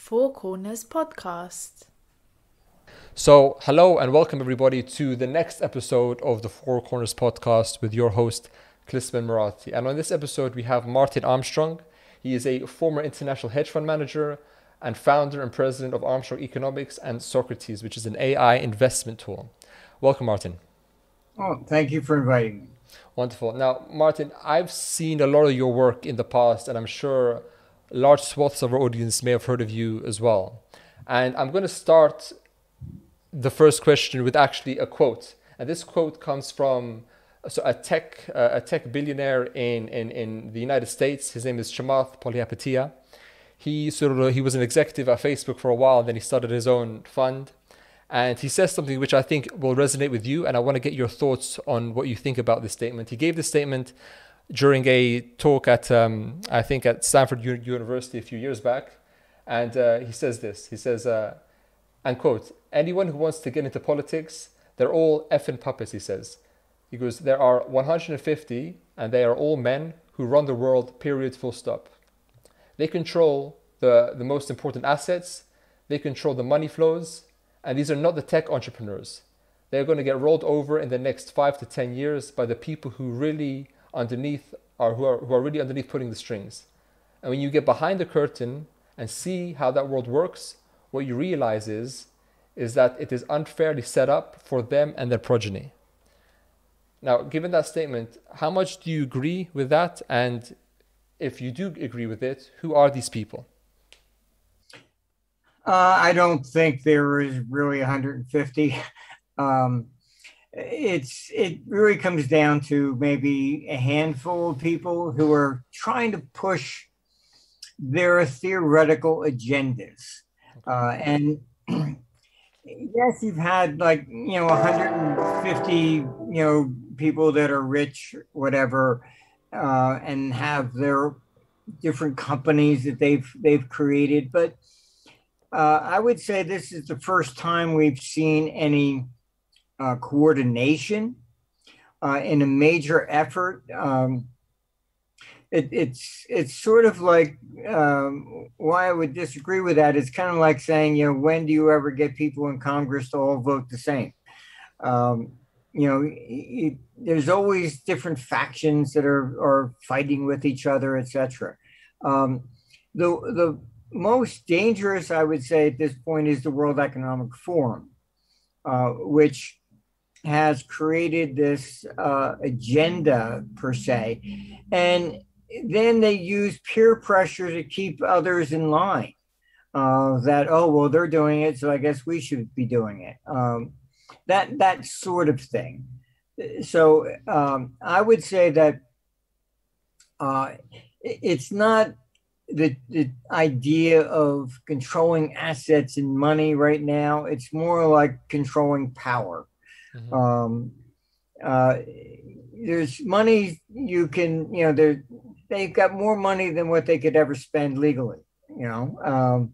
Four Corners podcast. So, hello and welcome everybody to the next episode of the Four Corners podcast with your host, Klisman. And on this episode, we have Martin Armstrong. He is a former international hedge fund manager and founder and president of Armstrong Economics and Socrates, which is an AI investment tool. Welcome, Martin. Oh, thank you for inviting me. Wonderful. Now, Martin, I've seen a lot of your work in the past, and I'm sure large swaths of our audience may have heard of you as well. And I'm going to start the first question with actually a quote. And this quote comes from a tech billionaire in the United States. His name is Chamath Palihapitiya. He was an executive at Facebook for a while, and then he started his own fund. And he says something which I think will resonate with you, and I want to get your thoughts on what you think about this statement. He gave this statement during a talk at Stanford University a few years back, and he says this. He says, and quote, "Anyone who wants to get into politics, they're all effing puppets," he says. He goes, "There are 150, and they are all men who run the world, period, full stop. They control the most important assets, they control the money flows, and these are not the tech entrepreneurs. They're going to get rolled over in the next 5 to 10 years by the people who are really underneath putting the strings. And when you get behind the curtain and see how that world works, what you realize is that it is unfairly set up for them and their progeny." Now, given that statement, how much do you agree with that? And if you do agree with it, who are these people? I don't think there is really 150. It really comes down to maybe a handful of people who are trying to push their theoretical agendas. And yes, you've had 150, people that are rich, whatever, and have their different companies that they've created. But I would say this is the first time we've seen any coordination in a major effort. It's sort of like why I would disagree with that. It's kind of like saying, when do you ever get people in Congress to all vote the same? There's always different factions that are fighting with each other, etc. The most dangerous, I would say, at this point is the World Economic Forum, which has created this agenda per se, and then they use peer pressure to keep others in line. They're doing it, so I guess we should be doing it. That sort of thing. So I would say that it's not the idea of controlling assets and money right now. It's more like controlling power. Mm-hmm. There's money you can, they've got more money than what they could ever spend legally. How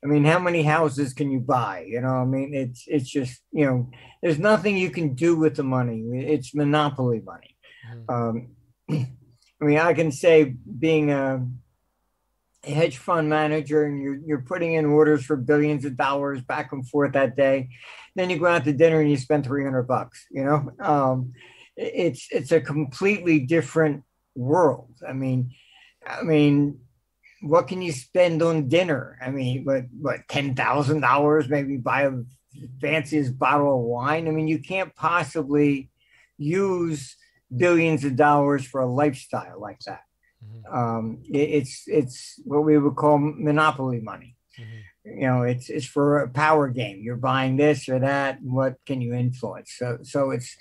many houses can you buy? It's just, there's nothing you can do with the money. It's monopoly money. Mm-hmm. I can say, being a hedge fund manager, and you're putting in orders for billions of dollars back and forth that day, then you go out to dinner and you spend $300. It's a completely different world. What can you spend on dinner? What $10,000, maybe buy a fanciest bottle of wine? You can't possibly use billions of dollars for a lifestyle like that. Mm-hmm. It's what we would call monopoly money. Mm-hmm. It's for a power game. You're buying this or that. What can you influence? So it's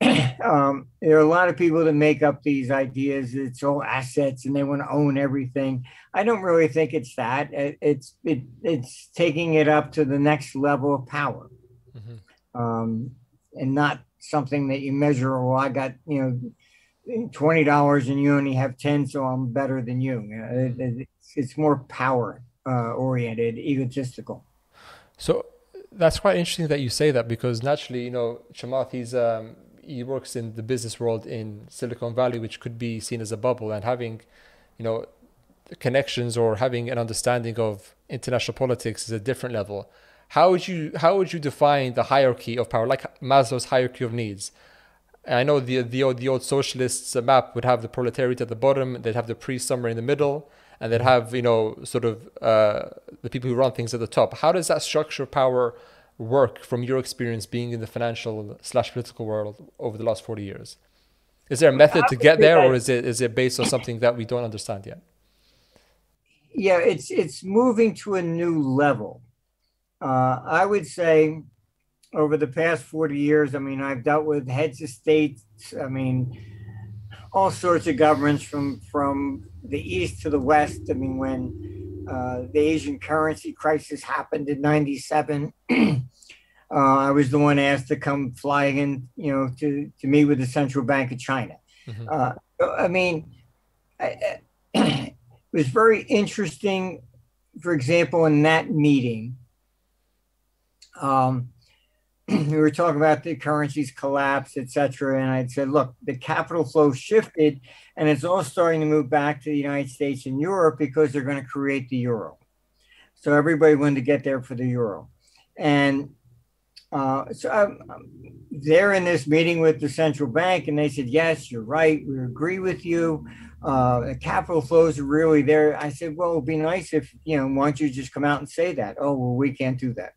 there are a lot of people that make up these ideas. It's all assets and they want to own everything. I don't really think it's that. It's taking it up to the next level of power. Mm-hmm. And not something that you measure. Well, I got $20 and you only have 10, so I'm better than you. It's more power oriented, egotistical. So that's quite interesting that you say that, because naturally, Chamath, he works in the business world in Silicon Valley, which could be seen as a bubble, and having, connections or having an understanding of international politics is a different level. How would you define the hierarchy of power, like Maslow's hierarchy of needs? I know the old socialists map would have the proletariat at the bottom, they'd have the priest somewhere in the middle, and they'd have, sort of the people who run things at the top. How does that structure of power work from your experience being in the financial/political world over the last 40 years? Is there a method to get there, or is it based on something that we don't understand yet? Yeah, it's moving to a new level. I would say over the past 40 years, I mean, I've dealt with heads of states, I mean, all sorts of governments from the East to the West. I mean, when the Asian currency crisis happened in 97, I was the one asked to come flying in, to meet with the Central Bank of China. I mean, it was very interesting, for example, in that meeting, we were talking about the currency's collapse, et cetera. And I'd said, look, the capital flow shifted and it's all starting to move back to the United States and Europe because they're going to create the euro. So everybody wanted to get there for the euro. And so I'm there in this meeting with the central bank, and they said, yes, you're right. We agree with you. The capital flows are really there. I said, well, it'd be nice if, why don't you just come out and say that? Oh, well, we can't do that,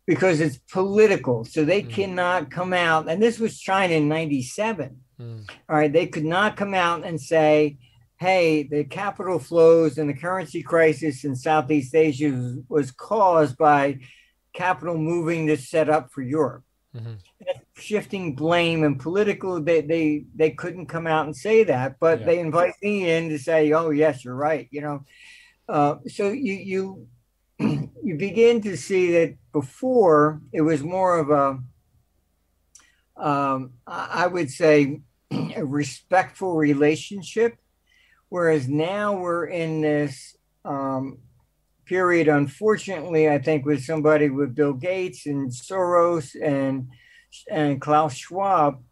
because it's political. So they cannot come out. And this was China in 97. All right. They could not come out and say, hey, the capital flows and the currency crisis in Southeast Asia was caused by capital moving to set up for Europe. Shifting blame and political, they couldn't come out and say that, but they invite me in to say, oh, yes, you're right. So you begin to see that before it was more of I would say, a respectful relationship, whereas now we're in this period, unfortunately, I think, with somebody with Bill Gates and Soros and Klaus Schwab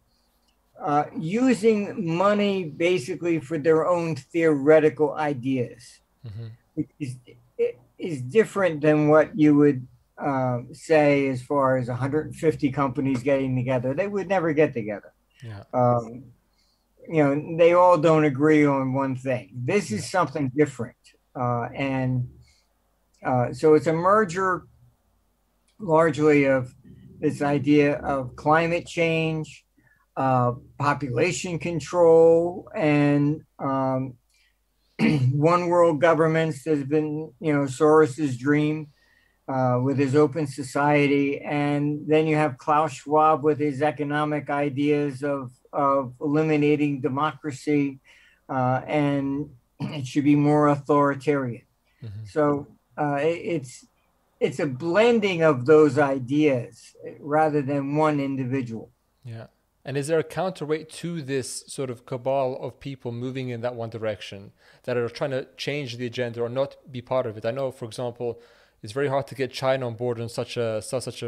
using money basically for their own theoretical ideas. Is different than what you would say as far as 150 companies getting together. They would never get together. They all don't agree on one thing. This is something different. So it's a merger largely of this idea of climate change, population control, and one world governments has been, Soros's dream with his open society. And then you have Klaus Schwab with his economic ideas of eliminating democracy, and it should be more authoritarian. So it's a blending of those ideas rather than one individual. Yeah. And is there a counterweight to this sort of cabal of people moving in that one direction that are trying to change the agenda or not be part of it? I know, for example, it's very hard to get China on board on such a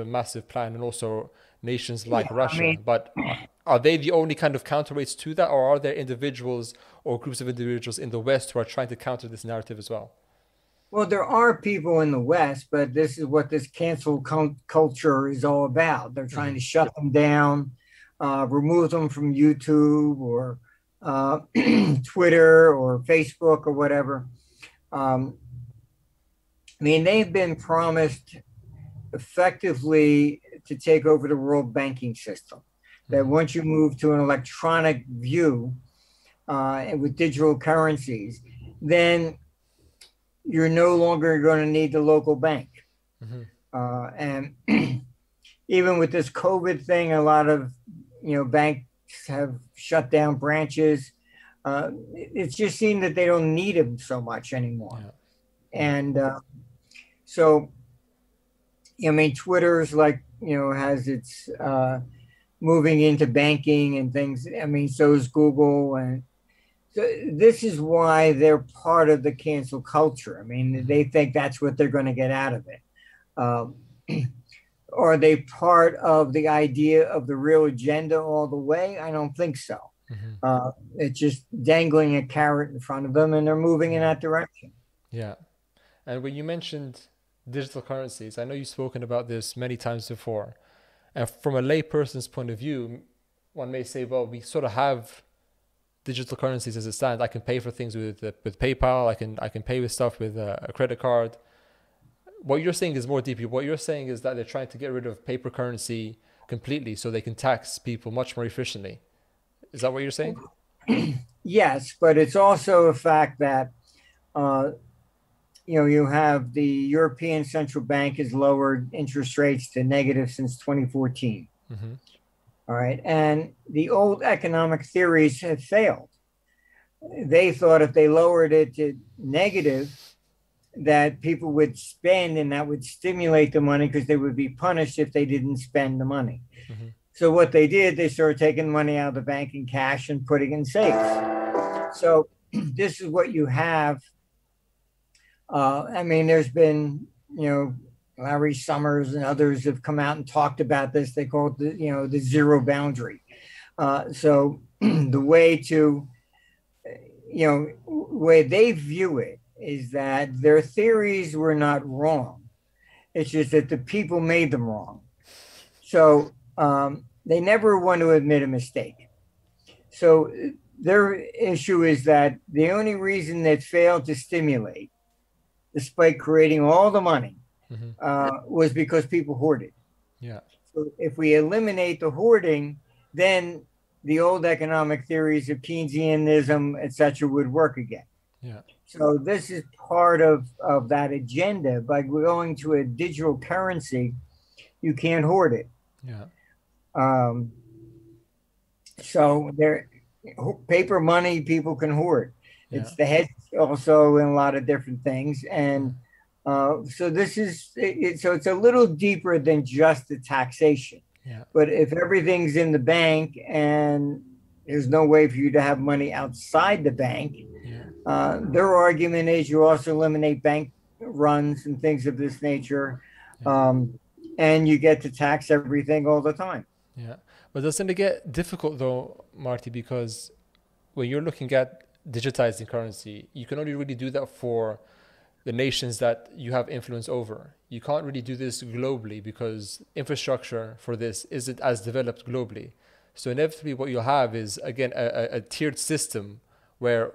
massive plan, and also nations like Russia. But are they the only kind of counterweights to that, or are there individuals or groups of individuals in the West who are trying to counter this narrative as well? Well, there are people in the West, but this is what this cancel culture is all about. They're trying to shut them down, remove them from YouTube or Twitter or Facebook or whatever. They've been promised effectively to take over the world banking system. That once you move to an electronic view with digital currencies, then you're no longer going to need the local bank. And even with this COVID thing, a lot of banks have shut down branches. It's just seen that they don't need them so much anymore. And so, Twitter's has its moving into banking and things. So is Google. And so this is why they're part of the cancel culture. They think that's what they're going to get out of it. Are they part of the idea of the real agenda all the way? I don't think so. It's just dangling a carrot in front of them, and they're moving in that direction. Yeah. And when you mentioned digital currencies, I know you've spoken about this many times before. And from a layperson's point of view, one may say, well, we sort of have digital currencies as it stands. I can pay for things with PayPal. I can pay with stuff with a credit card. What you're saying is more deeply. What you're saying is that they're trying to get rid of paper currency completely so they can tax people much more efficiently. Is that what you're saying? Yes, but it's also a fact that you have the European Central Bank has lowered interest rates to negative since 2014. All right. And the old economic theories have failed. They thought if they lowered it to negative, that people would spend and that would stimulate the money because they would be punished if they didn't spend the money. So what they did, they started taking money out of the bank in cash and putting in safes. So this is what you have. I mean, there's been, Larry Summers and others have come out and talked about this. They call it the zero boundary. So the way they view it is that their theories were not wrong. It's just that the people made them wrong. So they never want to admit a mistake. So their issue is that the only reason that failed to stimulate, despite creating all the money, was because people hoarded. Yeah. So if we eliminate the hoarding, then the old economic theories of Keynesianism, et cetera, would work again. Yeah. So this is part of that agenda. By going to a digital currency, you can't hoard it. Yeah. So paper money people can hoard. Yeah. It's the hedge also in a lot of different things. And so this is so it's a little deeper than just the taxation. Yeah. But if everything's in the bank and there's no way for you to have money outside the bank, their argument is you also eliminate bank runs and things of this nature, and you get to tax everything all the time. Yeah. But doesn't it get difficult though, Marty, because when you're looking at digitizing currency, you can only really do that for the nations that you have influence over. You can't really do this globally because infrastructure for this isn't as developed globally. So inevitably what you'll have is, again, a tiered system where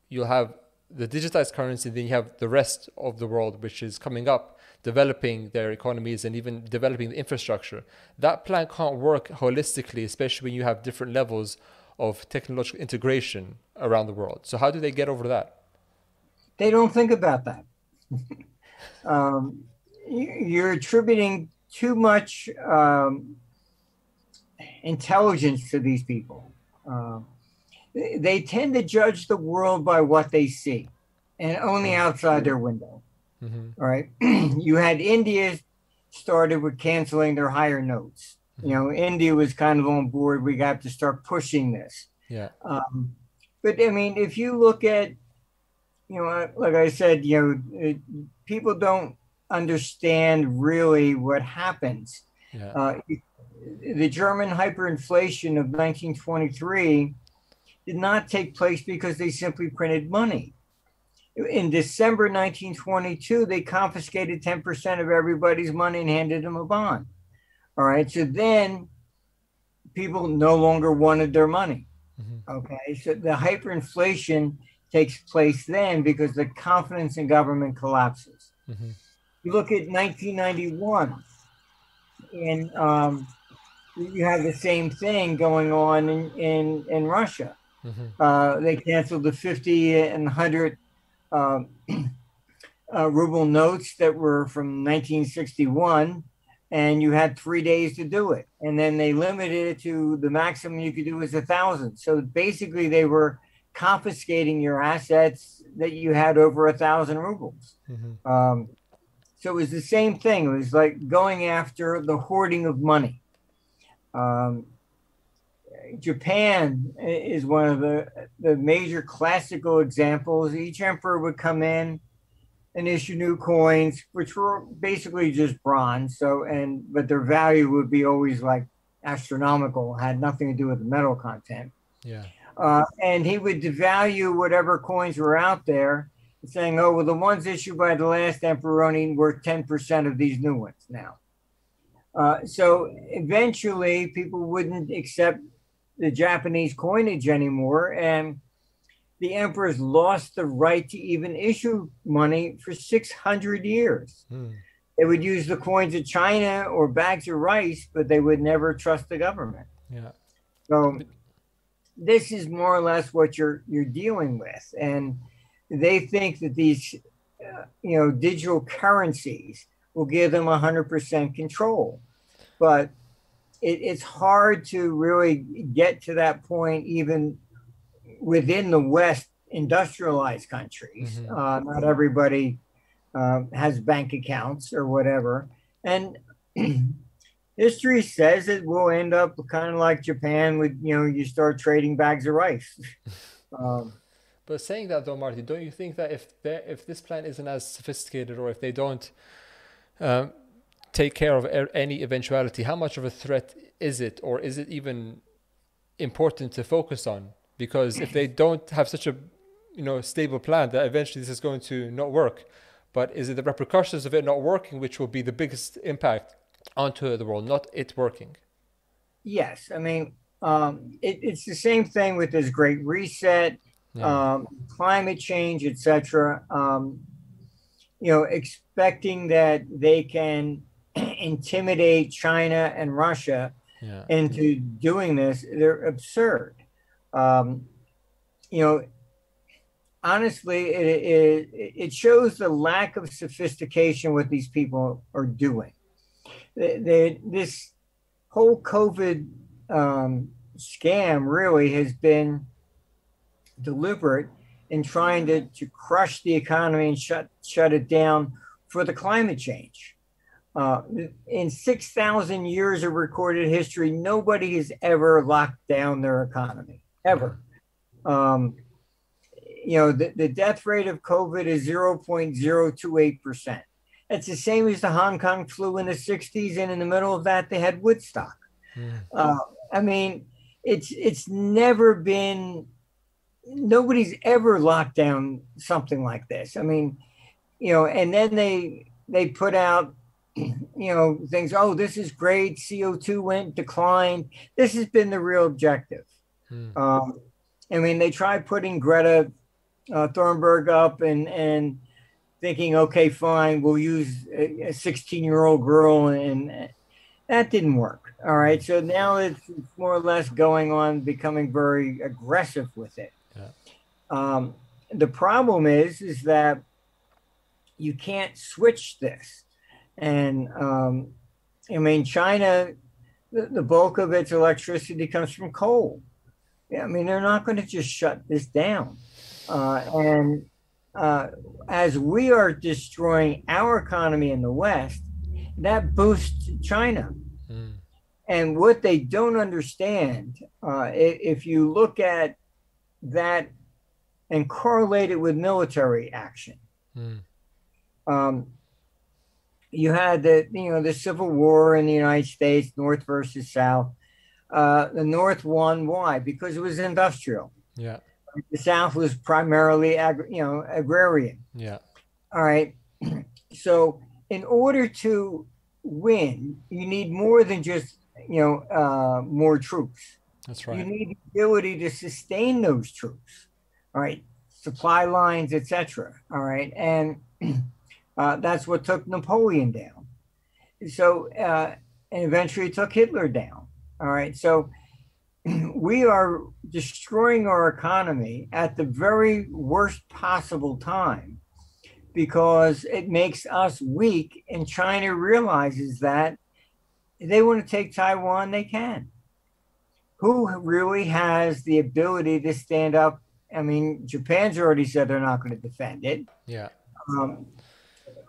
you'll have the digitized currency, then you have the rest of the world, which is coming up, developing their economies and even developing the infrastructure. That plan can't work holistically, especially when you have different levels of technological integration around the world. So how do they get over that? They don't think about that. You're attributing too much intelligence to these people. They tend to judge the world by what they see and only outside their window. All right. You had India started with canceling their higher notes. India was kind of on board. We got to start pushing this. Yeah. But I mean, if you look at, like I said, people don't understand really what happens. Yeah. The German hyperinflation of 1923 did not take place because they simply printed money. In December 1922, they confiscated 10% of everybody's money and handed them a bond. All right. So then people no longer wanted their money. Okay. So the hyperinflation takes place then because the confidence in government collapses. You look at 1991 and you have the same thing going on in Russia. They canceled the 50 and 100 ruble notes that were from 1961, and you had 3 days to do it. And then they limited it to the maximum you could do is 1,000. So basically they were confiscating your assets that you had over 1,000 rubles. So it was the same thing. It was like going after the hoarding of money. Japan is one of the major classical examples. Each emperor would come in and issue new coins, which were basically just bronze. But their value would be always like astronomical, had nothing to do with the metal content. Yeah. And he would devalue whatever coins were out there, saying, "Oh, well, the ones issued by the last emperor only worth 10% of these new ones now." So eventually, people wouldn't accept the Japanese coinage anymore, and the emperors lost the right to even issue money for 600 years. They would use the coins of China or bags of rice, but they would never trust the government. Yeah. So this is more or less what you're dealing with, and they think that these, digital currencies will give them 100% control, but it's hard to really get to that point, even within the West industrialized countries. Not everybody has bank accounts or whatever, and history says it will end up kind of like Japan with, you start trading bags of rice. But saying that though, Marty, don't you think that if this plan isn't as sophisticated, or if they don't take care of any eventuality, how much of a threat is it, or is it even important to focus on? Because if they don't have such a stable plan, that eventually this is going to not work. But is it the repercussions of it not working which will be the biggest impact onto the world, not it working? Yes, I mean, it's the same thing with this Great Reset, climate change, etc. Expecting that they can intimidate China and Russia into doing this, they're absurd. Honestly, it shows the lack of sophistication what these people are doing. This whole COVID scam really has been deliberate in trying to crush the economy and shut it down for the climate change. In 6,000 years of recorded history, nobody has ever locked down their economy, ever. The death rate of COVID is 0.028%. That's the same as the Hong Kong flu in the 60s, and in the middle of that, they had Woodstock. I mean, it's never been, nobody's ever locked down something like this. I mean, and then they put out, things, oh, this is great, CO2 declined. This has been the real objective. I mean, they tried putting Greta Thunberg up and thinking, okay, fine, we'll use a 16-year-old girl, and that didn't work. All right, so now it's more or less going on, becoming very aggressive with it. The problem is that you can't switch this. And I mean, China, the bulk of its electricity comes from coal. I mean, they're not going to just shut this down. As we are destroying our economy in the West, that boosts China. And what they don't understand, if you look at that and correlate it with military action, you had the Civil War in the United States, North versus South. The North won. Why? Because it was industrial. Yeah. The South was primarily agrarian. Yeah. All right. So in order to win, you need more than just more troops. That's right. You need the ability to sustain those troops. All right. Supply lines, etc. All right. And that's what took Napoleon down. So and eventually took Hitler down. All right. So we are destroying our economy at the very worst possible time because it makes us weak, and China realizes that. They want to take Taiwan, they can. Who really has the ability to stand up? I mean, Japan's already said they're not going to defend it. Yeah.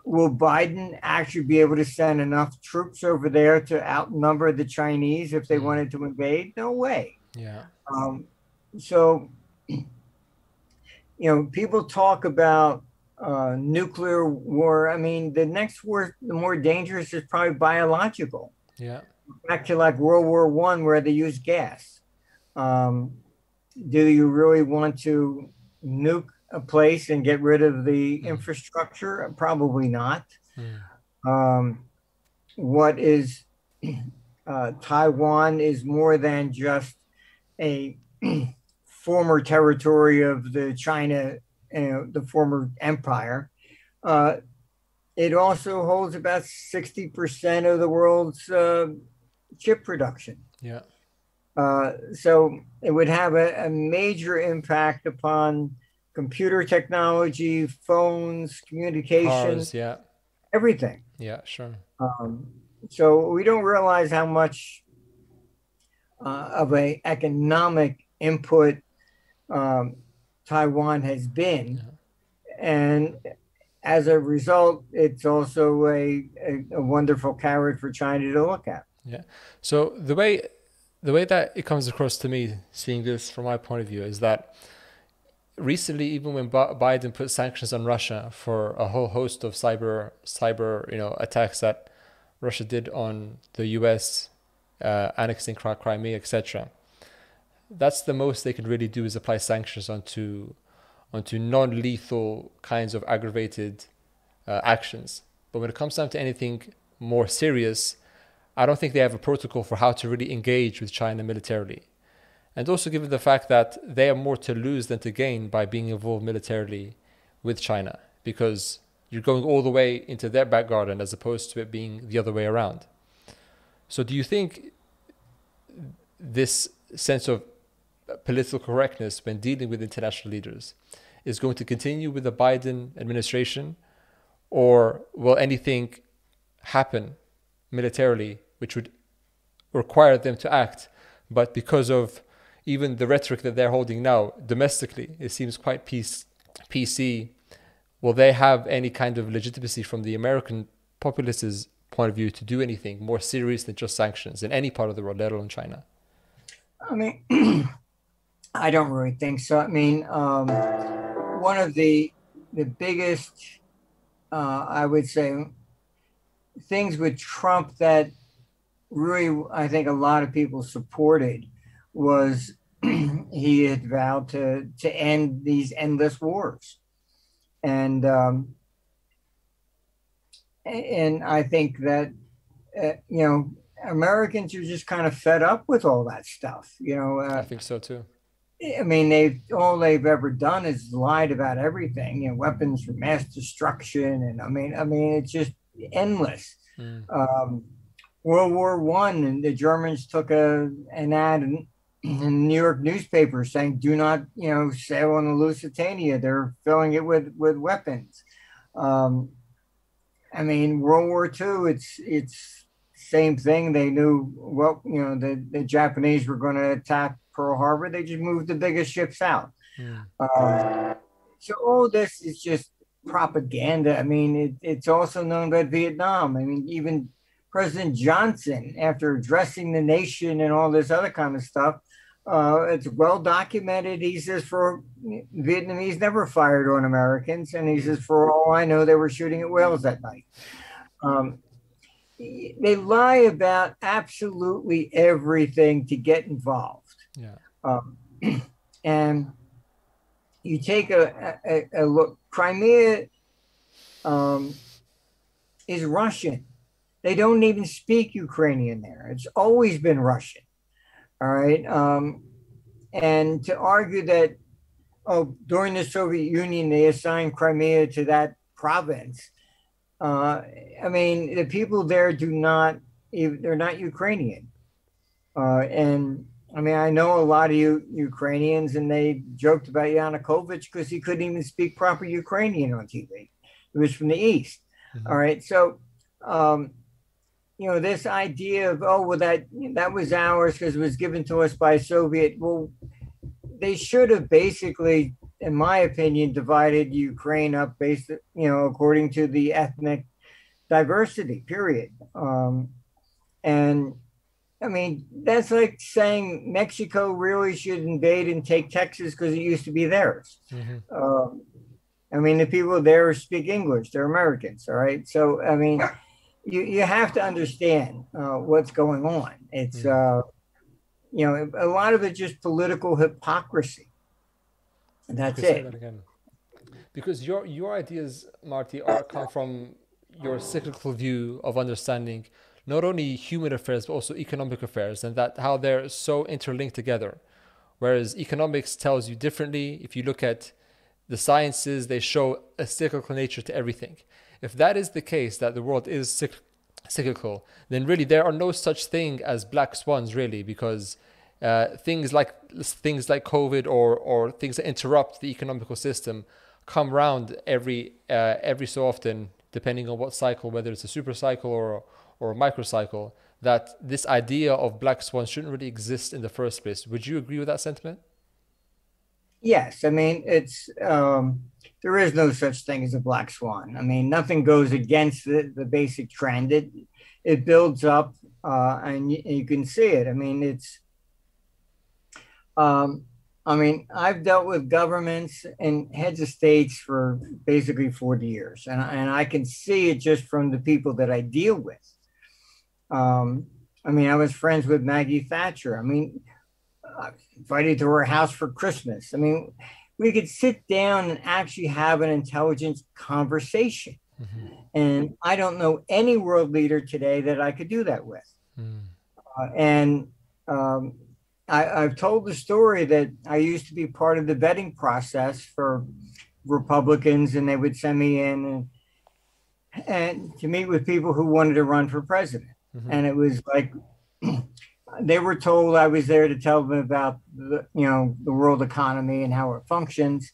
Will Biden actually be able to send enough troops over there to outnumber the Chinese if they wanted to invade? No way. Yeah. So, people talk about nuclear war. I mean, the next war, the more dangerous is probably biological. Yeah. Back to like World War I, where they used gas. do you really want to nuke a place and get rid of the infrastructure? Probably not. What is Taiwan is more than just a former territory of the China, the former empire. It also holds about 60% of the world's chip production. Yeah. So it would have a major impact upon computer technology, phones, communications, Cars, yeah. everything. Yeah, sure. So we don't realize how much of an economic input Taiwan has been. And as a result, it's also a wonderful carrot for China to look at. Yeah. So the way that it comes across to me, seeing this from my point of view, is that recently, even when Biden put sanctions on Russia for a whole host of cyber attacks that Russia did on the U.S., annexing Crimea, etc., that's the most they can really do, is apply sanctions onto non-lethal kinds of aggravated actions. But when it comes down to anything more serious, I don't think they have a protocol for how to really engage with China militarily. And also given the fact that they have more to lose than to gain by being involved militarily with China, because you're going all the way into their back garden as opposed to it being the other way around. So do you think this sense of political correctness when dealing with international leaders is going to continue with the Biden administration, or will anything happen militarily which would require them to act, but because of even the rhetoric that they're holding now domestically, it seems quite PC, will they have any kind of legitimacy from the American populace's point of view to do anything more serious than just sanctions in any part of the world, let alone China? I mean, I don't really think so. I mean, one of the biggest, I would say, things with Trump that really, I think a lot of people supported was he had vowed to end these endless wars. And I think that, Americans are just kind of fed up with all that stuff. I think so too. I mean, all they've ever done is lied about everything, weapons for mass destruction. And I mean, it's just endless. World War I, and the Germans took an ad in the New York newspaper saying, do not, sail on the Lusitania. They're filling it with weapons. I mean, World War II, it's same thing. They knew, well, the Japanese were going to attack Pearl Harbor. They just moved the biggest ships out. So all this is just propaganda. I mean, it's also known about Vietnam. I mean, even President Johnson, after addressing the nation and all this other kind of stuff, it's well documented. He says, for Vietnamese never fired on Americans. And he says, for all I know, they were shooting at whales that night. They lie about absolutely everything to get involved. Yeah. And you take a look, Crimea is Russian. They don't even speak Ukrainian there. It's always been Russian. All right. And to argue that, during the Soviet Union, they assigned Crimea to that province. I mean, the people there they're not Ukrainian. And I mean, I know a lot of Ukrainians, and they joked about Yanukovych because he couldn't even speak proper Ukrainian on TV. He was from the East. All right. So, this idea of, that was ours because it was given to us by Soviet. Well, they should have basically, in my opinion, divided Ukraine up based, according to the ethnic diversity, period. And I mean, that's like saying Mexico really should invade and take Texas because it used to be theirs. I mean, the people there speak English, they're Americans, all right? So, I mean, you have to understand what's going on. It's, a lot of it just political hypocrisy. And that's Say it. that again. Because your ideas, Marty, are come from your cyclical view of understanding not only human affairs but also economic affairs, and that how they're so interlinked together. Whereas economics tells you differently. If you look at the sciences, they show a cyclical nature to everything. If that is the case, that the world is cyclical, then really there are no such thing as black swans, really, because things like COVID or things that interrupt the economical system come around every so often, depending on what cycle, whether it's a super cycle or a micro cycle. That this idea of black swans shouldn't really exist in the first place. Would you agree with that sentiment? Yes, I mean it's there is no such thing as a black swan. I mean, nothing goes against the basic trend. It builds up, and you can see it. I mean, I've dealt with governments and heads of states for basically 40 years, and I can see it just from the people that I deal with. I was friends with Maggie Thatcher. Invited to her house for Christmas. I mean, we could sit down and actually have an intelligent conversation. Mm-hmm. And I don't know any world leader today that I could do that with. I've told the story that I used to be part of the vetting process for Republicans, and they would send me in and to meet with people who wanted to run for president. Mm-hmm. And it was like, they were told I was there to tell them about the world economy and how it functions.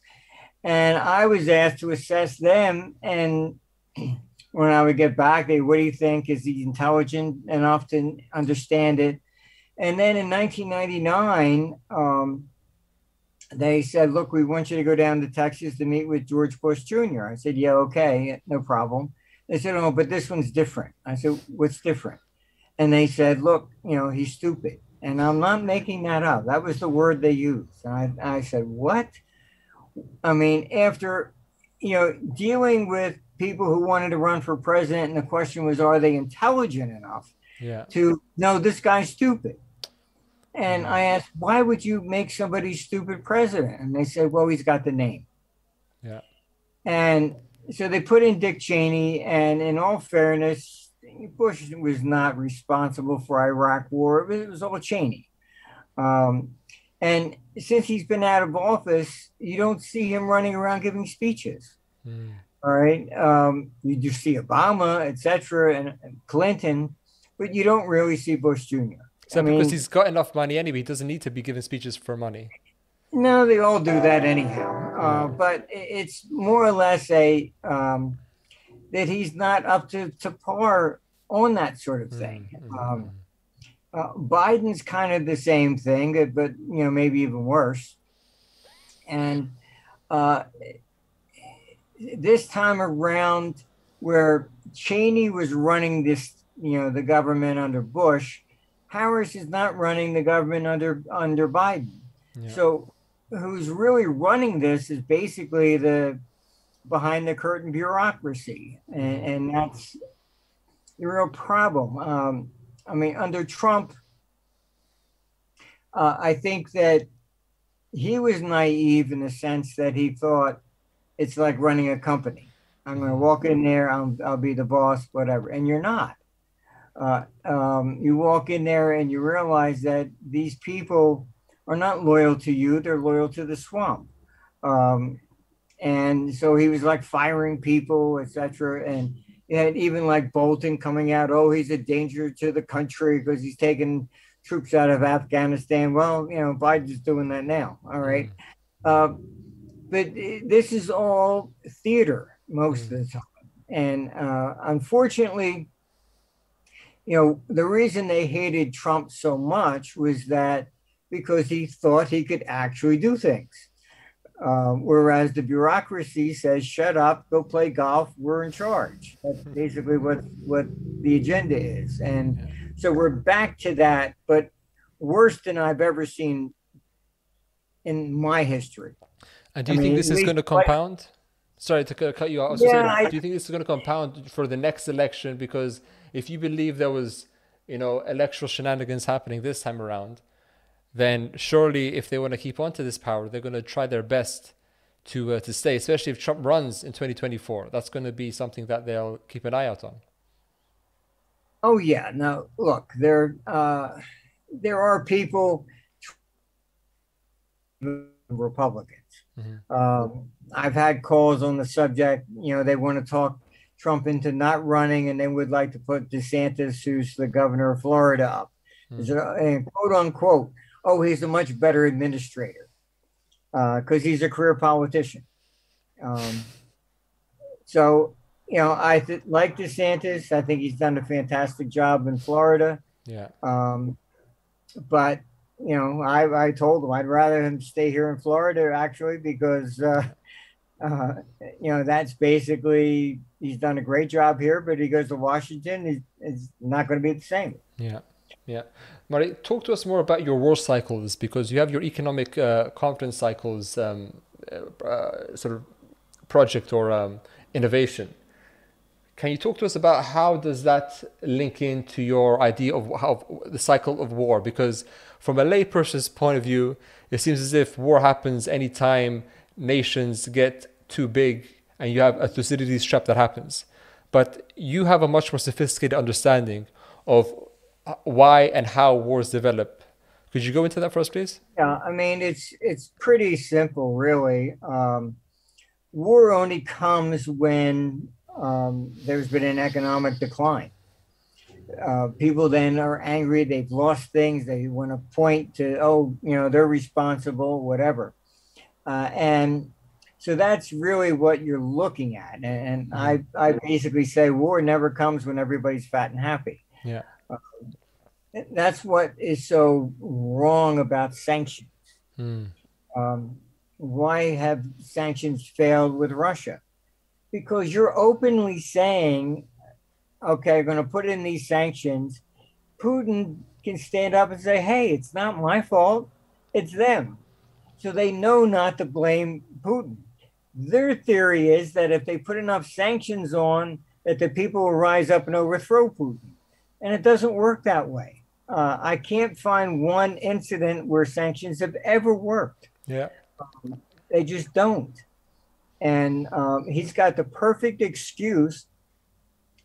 And I was asked to assess them. And when I would get back, what do you think? Is he intelligent enough to understand it? And then in 1999, they said, look, we want you to go down to Texas to meet with George Bush Jr. I said, yeah, okay, no problem. They said, oh, but this one's different. I said, what's different? And they said, look, he's stupid. And I'm not making that up. That was the word they used. And I said, what? I mean, after, dealing with people who wanted to run for president, and the question was, are they intelligent enough to know this guy's stupid? And I asked, why would you make somebody stupid president? And they said, well, he's got the name. Yeah. And so they put in Dick Cheney, and in all fairness, Bush was not responsible for Iraq war. It was all Cheney. And since he's been out of office, you don't see him running around giving speeches. All right. You just see Obama, etc., and Clinton, but you don't really see Bush Jr. So because he's got enough money anyway, he doesn't need to be giving speeches for money. No, they all do that anyhow. But it's more or less that he's not up to par on that sort of thing. Biden's kind of the same thing, but maybe even worse. And this time around, where Cheney was running this, the government under Bush, Harris is not running the government under Biden. Yeah. So who's really running this is basically the behind the curtain bureaucracy. And that's the real problem. Under Trump, I think that he was naive in the sense that he thought it's like running a company. I'm going to walk in there, I'll be the boss, whatever. And you're not. You walk in there and you realize that these people are not loyal to you, they're loyal to the swamp. And so he was like firing people, etc. And you had even like Bolton coming out, oh, he's a danger to the country because he's taking troops out of Afghanistan. Well, Biden's doing that now. All right. But this is all theater most of the time. And unfortunately, the reason they hated Trump so much was that because he thought he could actually do things. Whereas the bureaucracy says, shut up, go play golf, we're in charge. That's basically what the agenda is. And so we're back to that, but worse than I've ever seen in my history. And do you think this is going to compound? Sorry to cut you off. Do you think this is going to compound for the next election? Because if you believe there was, electoral shenanigans happening this time around, then surely if they want to keep on to this power, they're going to try their best to stay, especially if Trump runs in 2024. That's going to be something that they'll keep an eye out on. Oh yeah. Now look, there are people, Republicans. I've had calls on the subject. They want to talk Trump into not running, and they would like to put DeSantis, who's the governor of Florida, up. And quote unquote, oh, he's a much better administrator because he's a career politician. So, I like DeSantis. I think he's done a fantastic job in Florida. Yeah. But, I told him I'd rather him stay here in Florida, actually, because, that's basically, he's done a great job here, but he goes to Washington, it's not going to be the same. Yeah. Yeah. Marty, talk to us more about your war cycles, because you have your economic confidence cycles sort of project or innovation. Can you talk to us about how does that link into your idea of how the cycle of war? Because from a layperson's point of view, it seems as if war happens anytime nations get too big and you have a Thucydides trap that happens. But you have a much more sophisticated understanding of why and how wars develop. Could you go into that for us, please? Yeah, I mean, it's pretty simple, really. War only comes when there's been an economic decline. People then are angry, they've lost things, they want to point to, they're responsible, whatever. And so that's really what you're looking at. And I basically say war never comes when everybody's fat and happy. Yeah. That's what is so wrong about sanctions. Why have sanctions failed with Russia? Because you're openly saying, okay, I'm going to put in these sanctions. Putin can stand up and say, hey, it's not my fault, it's them. So they know not to blame Putin. Their theory is that if they put enough sanctions on, that the people will rise up and overthrow Putin. And it doesn't work that way. I can't find one incident where sanctions have ever worked. Yeah. They just don't. And he's got the perfect excuse.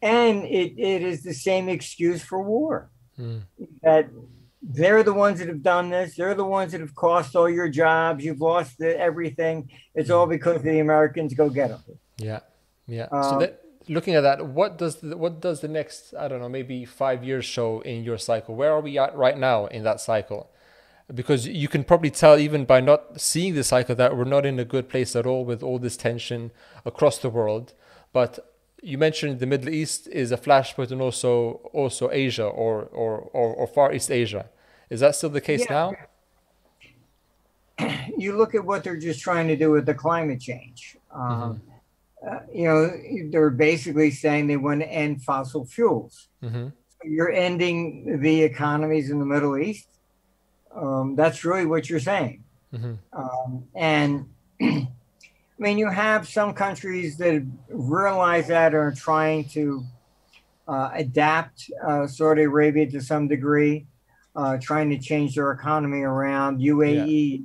And it is the same excuse for war. That they're the ones that have done this. They're the ones that have cost all your jobs. You've lost everything. It's all because the Americans go get them. Yeah. Yeah. So looking at that, what does the next, I don't know, maybe 5 years show in your cycle? Where are we at right now in that cycle? Because you can probably tell even by not seeing the cycle that we're not in a good place at all with all this tension across the world. But you mentioned the Middle East is a flashpoint, and also Asia or Far East Asia. Is that still the case now? You look at what they're just trying to do with the climate change. They're basically saying they want to end fossil fuels. So you're ending the economies in the Middle East. That's really what you're saying. And I mean, you have some countries that realize that are trying to adapt Saudi Arabia to some degree, trying to change their economy around. UAE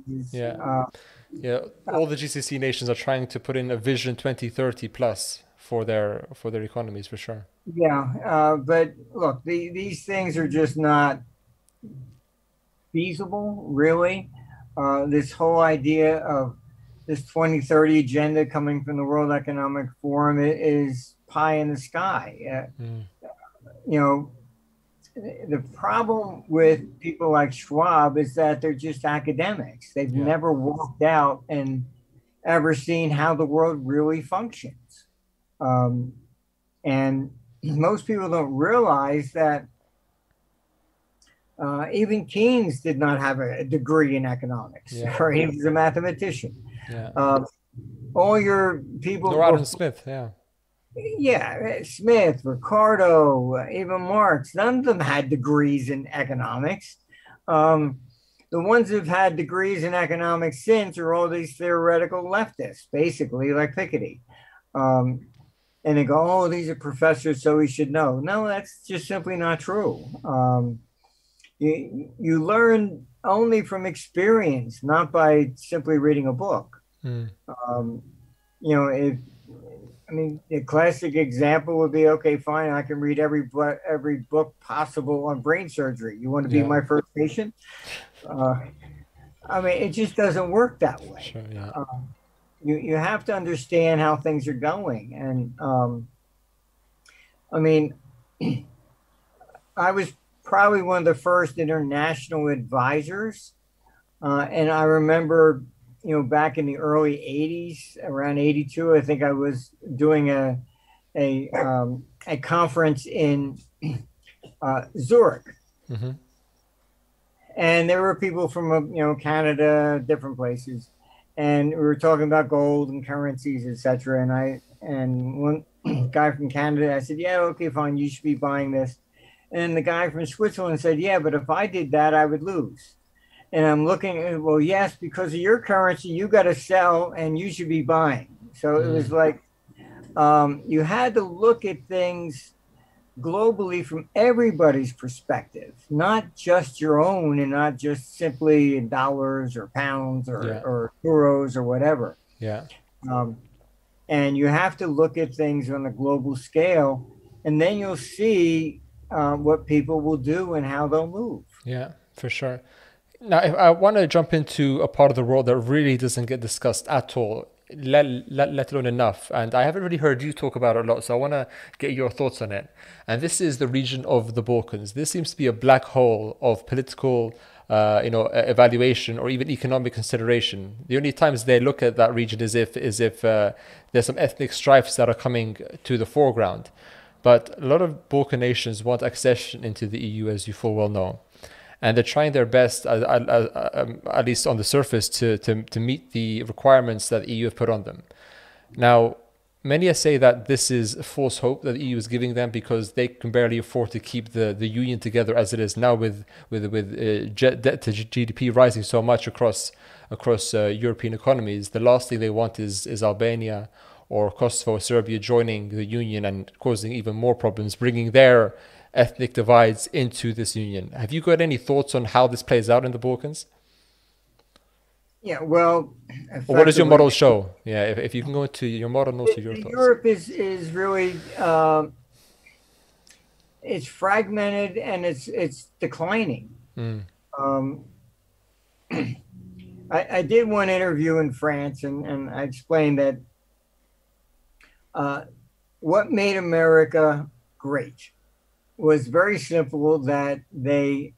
all the GCC nations are trying to put in a vision 2030 plus for their economies, for sure. But look, these things are just not feasible, really. This whole idea of this 2030 agenda coming from the World Economic Forum is pie in the sky. The problem with people like Schwab is that they're just academics. They've never walked out and ever seen how the world really functions. And most people don't realize that even Keynes did not have a degree in economics, or he was a mathematician. All your people... Nor Adam Smith, Smith, Ricardo, even Marx, none of them had degrees in economics. The ones who've had degrees in economics since are all these theoretical leftists, basically, like Piketty. And they go, oh, these are professors, so we should know. No, that's just simply not true. You learn only from experience, not by simply reading a book. Mm. You know, if I mean, a classic example would be, okay, fine, I can read every book possible on brain surgery. You want to be Yeah. my first patient? I mean, it just doesn't work that way. Sure. Yeah. You have to understand how things are going, and I mean, I was probably one of the first international advisors, and I remember, you know, back in the early '80s, around '82, I think I was doing a conference in Zurich, Mm-hmm. and there were people from you know, Canada, different places, and we were talking about gold and currencies, etc. And one guy from Canada, I said, yeah, okay, fine, you should be buying this. And the guy from Switzerland said, yeah, but if I did that, I would lose. And I'm looking, well, yes, because of your currency, you got to sell and you should be buying. So it was like, you had to look at things globally from everybody's perspective, not just your own, and not just simply in dollars or pounds or euros or whatever. Yeah. And you have to look at things on a global scale, and then you'll see what people will do and how they'll move. Yeah, for sure. Now, if I want to jump into a part of the world that really doesn't get discussed at all, let alone enough, and I haven't really heard you talk about it a lot, so I want to get your thoughts on it. And this is the region of the Balkans. This seems to be a black hole of political, evaluation or even economic consideration. The only times they look at that region is if there's some ethnic strifes that are coming to the foreground. But a lot of Balkan nations want accession into the EU, as you full well know. And they're trying their best, at least on the surface, to meet the requirements that the EU have put on them. Now, many say that this is false hope that the EU is giving them because they can barely afford to keep the union together as it is now, with debt to GDP rising so much across European economies. The last thing they want is Albania or Kosovo, Serbia joining the union and causing even more problems, bringing their ethnic divides into this union. Have you got any thoughts on how this plays out in the Balkans? Yeah, well, or what does your model show? Yeah, if you can go into your model and also your thoughts. Europe is really it's fragmented and it's declining. I did one interview in France, and I explained that what made America great was very simple, that the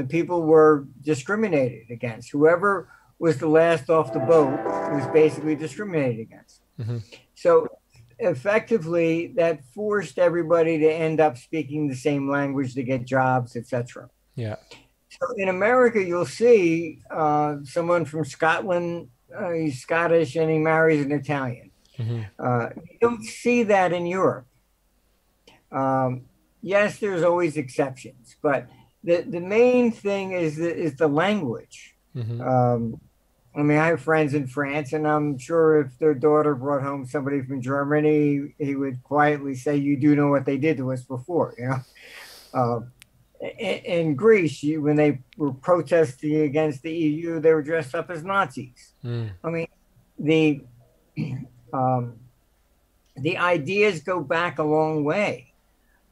people were discriminated against. Whoever was the last off the boat was basically discriminated against. Mm-hmm. So effectively, that forced everybody to end up speaking the same language to get jobs, etc. Yeah. So in America, you'll see someone from Scotland, he's Scottish and he marries an Italian. Mm-hmm. You don't see that in Europe. Yes, there's always exceptions, but the main thing is the language. Mm-hmm. I mean, I have friends in France, and I'm sure if their daughter brought home somebody from Germany, he would quietly say, "You do know what they did to us before," you know. In Greece, when they were protesting against the EU, they were dressed up as Nazis. I mean, the ideas go back a long way.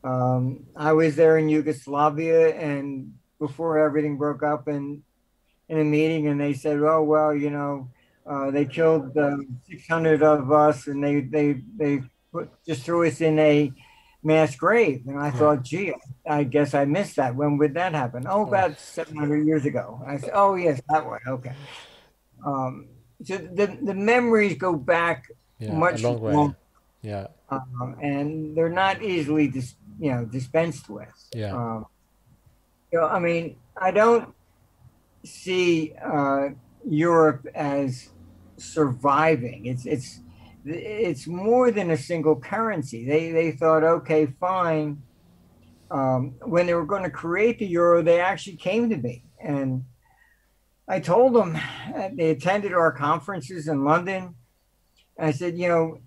I was there in Yugoslavia, and before everything broke up, and in a meeting, and they said, "Oh well, you know, they killed 600 of us, and they just threw us in a mass grave." And I thought, "Gee, I guess I missed that. When would that happen?" "Oh, about 700 years ago." I said, "Oh yes, that way. Okay." So the memories go back much a long way. longer. Yeah. And they're not easily dispensed with. Yeah. I mean, I don't see Europe as surviving. It's more than a single currency. They thought, okay, fine. When they were going to create the euro, they actually came to me, and I told them, they attended our conferences in London. I said, you know,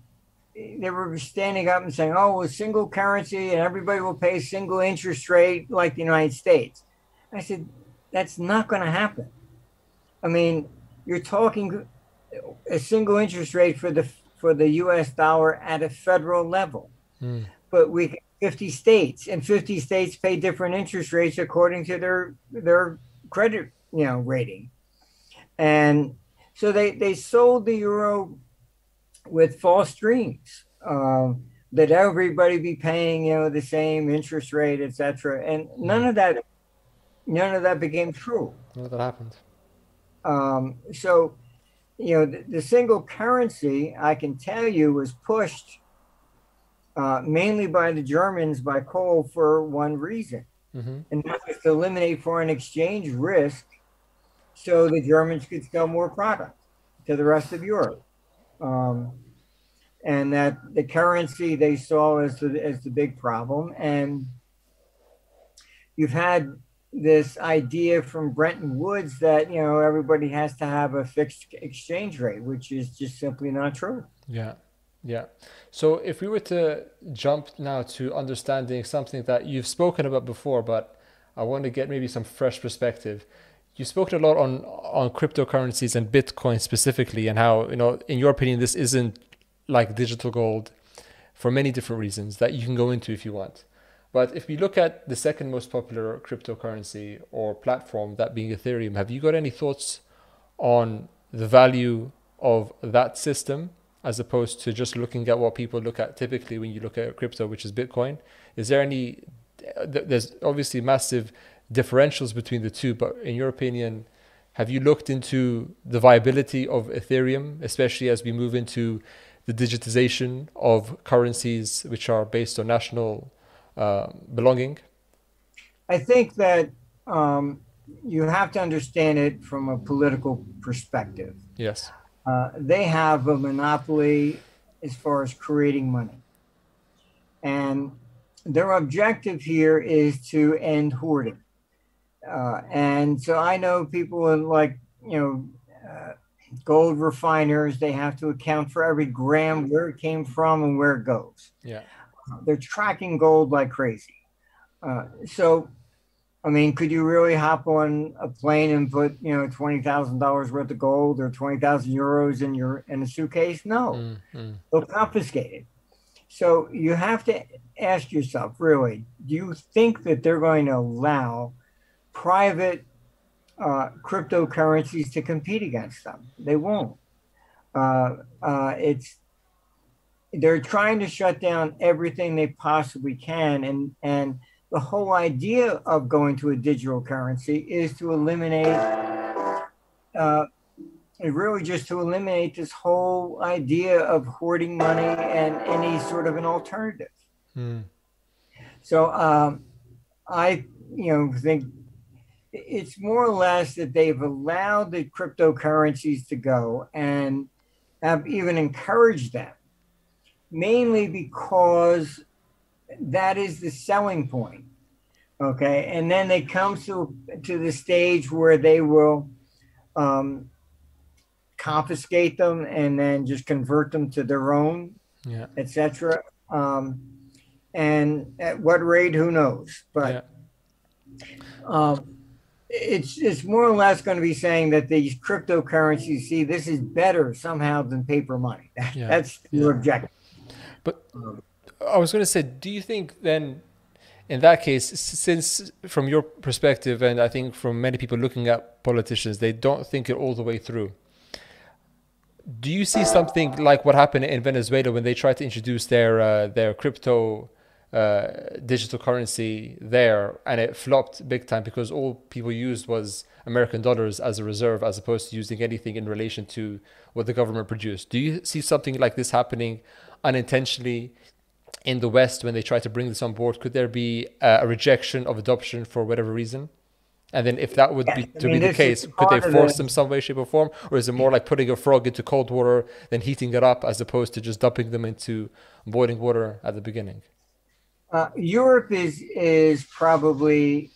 they were standing up and saying, "Oh, a single currency and everybody will pay a single interest rate like the United States." I said, that's not going to happen. I mean, you're talking a single interest rate for the U.S. dollar at a federal level, but 50 states, and 50 states pay different interest rates according to their credit rating, and so they sold the euro with false dreams that everybody be paying the same interest rate, etc. And none of that became true. None of that happened. So the single currency, I can tell you, was pushed mainly by the Germans by Kohl for one reason, and that was to eliminate foreign exchange risk, so the Germans could sell more product to the rest of Europe. And that the currency they saw as the big problem. And you've had this idea from Bretton Woods that everybody has to have a fixed exchange rate, which is just simply not true. Yeah. So if we were to jump now to understanding something that you've spoken about before, but I want to get maybe some fresh perspective. You've spoken a lot on cryptocurrencies and Bitcoin specifically, and how, in your opinion, this isn't like digital gold for many different reasons that you can go into if you want. But if we look at the second most popular cryptocurrency or platform, that being Ethereum, have you got any thoughts on the value of that system as opposed to just looking at what people look at typically when you look at crypto, which is Bitcoin? Is there there's obviously massive differentials between the two, but in your opinion, have you looked into the viability of Ethereum, especially as we move into the digitization of currencies which are based on national belonging? I think that you have to understand it from a political perspective. Yes. They have a monopoly as far as creating money. And their objective here is to end hoarding. And so I know people like, gold refiners, they have to account for every gram, where it came from and where it goes. Yeah. They're tracking gold like crazy. So, I mean, could you really hop on a plane and put, $20,000 worth of gold or 20,000 euros in a suitcase? No, they'll confiscate it. So you have to ask yourself, really, do you think that they're going to allow private cryptocurrencies to compete against them? They won't. They're trying to shut down everything they possibly can, and the whole idea of going to a digital currency is to eliminate, really just to eliminate this whole idea of hoarding money and any sort of an alternative. So I think it's more or less that they've allowed the cryptocurrencies to go and have even encouraged them, mainly because that is the selling point. Okay. And then they come to the stage where they will confiscate them and then just convert them to their own, etc. And at what rate, who knows? But it's more or less going to be saying that these cryptocurrencies, see, this is better somehow than paper money. That's your objective. But I was going to say, do you think then, in that case, since from your perspective, and I think from many people looking at politicians, they don't think it all the way through. Do you see something like what happened in Venezuela when they tried to introduce their crypto digital currency there, and it flopped big time because all people used was American dollars as a reserve, as opposed to using anything in relation to what the government produced? Do you see something like this happening unintentionally in the West when they try to bring this on board? Could there be a rejection of adoption for whatever reason? And then if that would be the case, could they force them some way, shape or form? Or is it more like putting a frog into cold water, then heating it up, as opposed to just dumping them into boiling water at the beginning? Europe is probably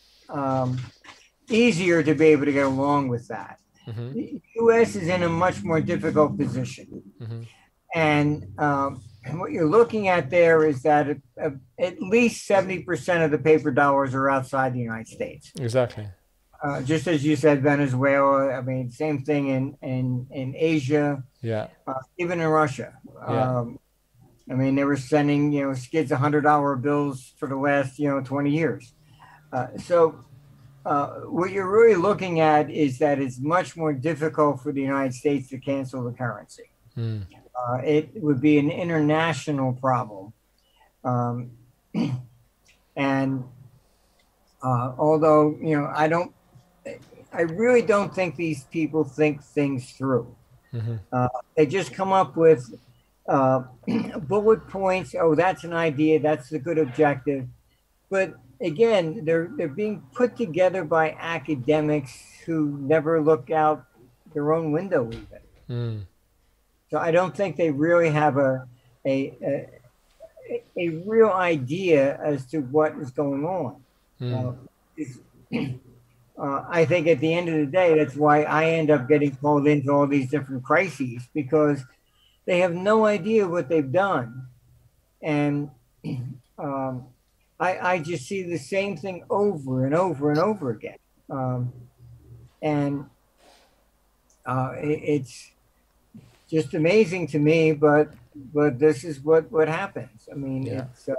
easier to be able to get along with that. The U.S. is in a much more difficult position. And what you're looking at there is that at least 70% of the paper dollars are outside the United States. Exactly. just as you said, Venezuela. I mean, same thing in Asia, Yeah. even in Russia. Yeah. I mean, they were sending skids $100 bills for the last 20 years. So what you're really looking at is that it's much more difficult for the United States to cancel the currency. Mm. It would be an international problem. Um, and although, I really don't think these people think things through. Mm-hmm. They just come up with bullet points. Oh, that's an idea. That's a good objective. But again, they're being put together by academics who never look out their own window even. Mm. So I don't think they really have a real idea as to what is going on. Mm. I think at the end of the day, that's why I end up getting called into all these different crises, because they have no idea what they've done. And I just see the same thing over and over and over again. And it's just amazing to me, but this is what happens. I mean, it's,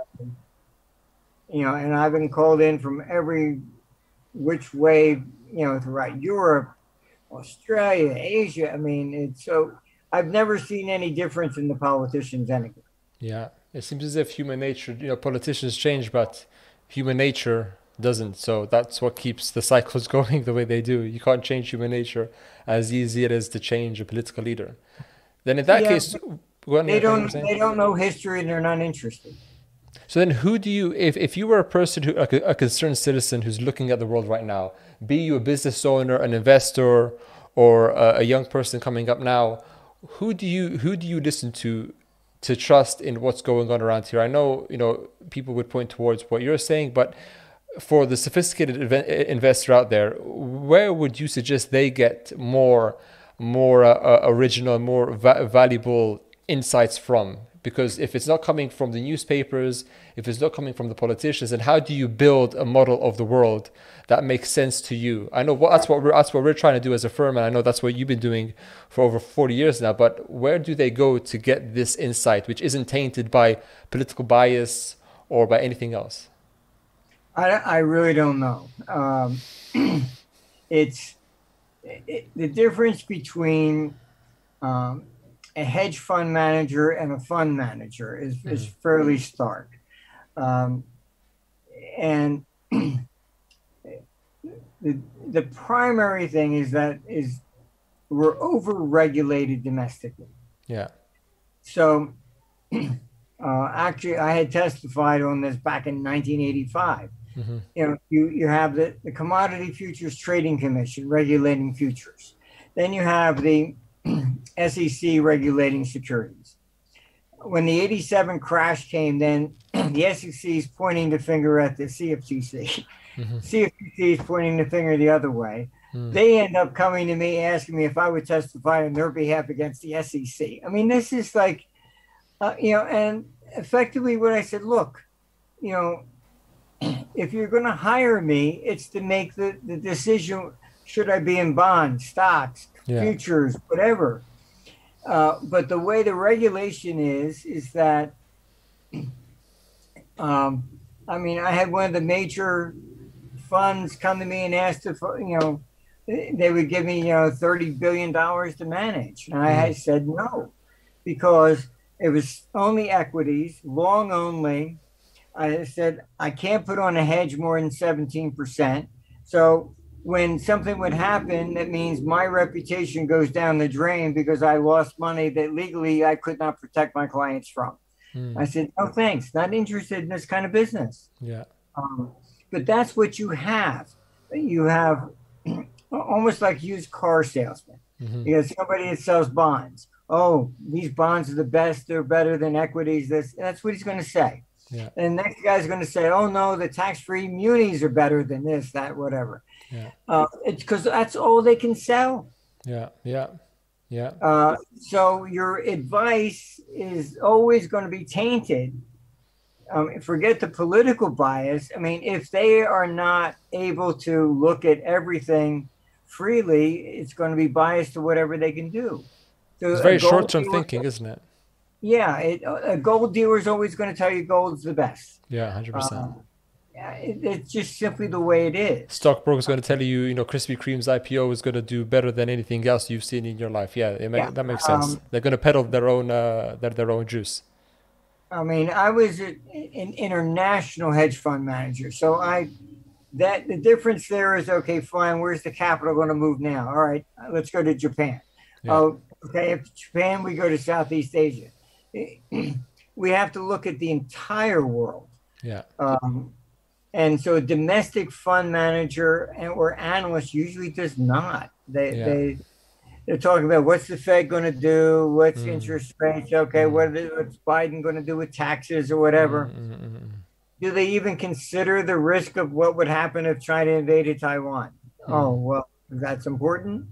and I've been called in from every which way, throughout Europe, Australia, Asia. I mean, it's so I've never seen any difference in the politicians anywhere. Yeah, it seems as if human nature, politicians change, but human nature doesn't. So that's what keeps the cycles going the way they do. You can't change human nature as easy it is to change a political leader. Then in that case, they don't know history and they're not interested. So then who do you, if you were a person who, like a concerned citizen who's looking at the world right now, be you a business owner, an investor, or a young person coming up now, who do you listen to trust in what's going on around here? I know, people would point towards what you're saying, but for the sophisticated investor out there, where would you suggest they get more original, more valuable insights from? Because if it's not coming from the newspapers, if it's not coming from the politicians, then how do you build a model of the world that makes sense to you? I know that's what we're trying to do as a firm, and I know that's what you've been doing for over 40 years now. But where do they go to get this insight, which isn't tainted by political bias or by anything else? I really don't know. It's the difference between a hedge fund manager and a fund manager is fairly stark. And the primary thing is we're over-regulated domestically. Yeah. So actually, I had testified on this back in 1985. Mm-hmm. You have the Commodity Futures Trading Commission regulating futures. Then you have the SEC regulating securities. When the 87 crash came, then the SEC is pointing the finger at the CFTC. Mm-hmm. CFTC is pointing the finger the other way. Mm. They end up coming to me asking me if I would testify on their behalf against the SEC. I mean, this is like, and effectively what I said, look, if you're going to hire me, it's to make the decision, should I be in bonds, stocks, futures, whatever. But the way the regulation is that, I had one of the major funds come to me and asked if, they would give me, $30 billion to manage. And I said no, because it was only equities, long only. I said, I can't put on a hedge more than 17%. So when something would happen, that means my reputation goes down the drain because I lost money that legally I could not protect my clients from. I said, no, thanks. Not interested in this kind of business. Yeah. But that's what you have. You have almost like used car salesman. Mm-hmm. You have somebody that sells bonds. Oh, these bonds are the best. They're better than equities. That's what he's going to say. Yeah. And the next guy's going to say, oh, no, the tax-free munis are better than this, that, whatever. Yeah. It's because that's all they can sell. Yeah. So your advice is always going to be tainted forget the political bias. I mean, if they are not able to look at everything freely, it's going to be biased to whatever they can do. So It's a very gold short-term dealer, thinking, isn't it? yeah, a gold dealer is always going to tell you gold's the best. Yeah, 100%. Yeah, it's just simply the way it is. Stockbroker's going to tell you, Krispy Kreme's IPO is going to do better than anything else you've seen in your life. Yeah, that makes sense. They're going to peddle their own juice. I mean, I was an international hedge fund manager, so the difference there is, okay, fine. Where's the capital going to move now? All right, let's go to Japan. Yeah. Oh, okay, if Japan, we go to Southeast Asia. We have to look at the entire world. Yeah. And so a domestic fund manager or analyst usually does not. They're talking about what's the Fed going to do, what's interest rates, okay, what's Biden going to do with taxes or whatever. Do they even consider the risk of what would happen if China invaded Taiwan? Oh, well, that's important,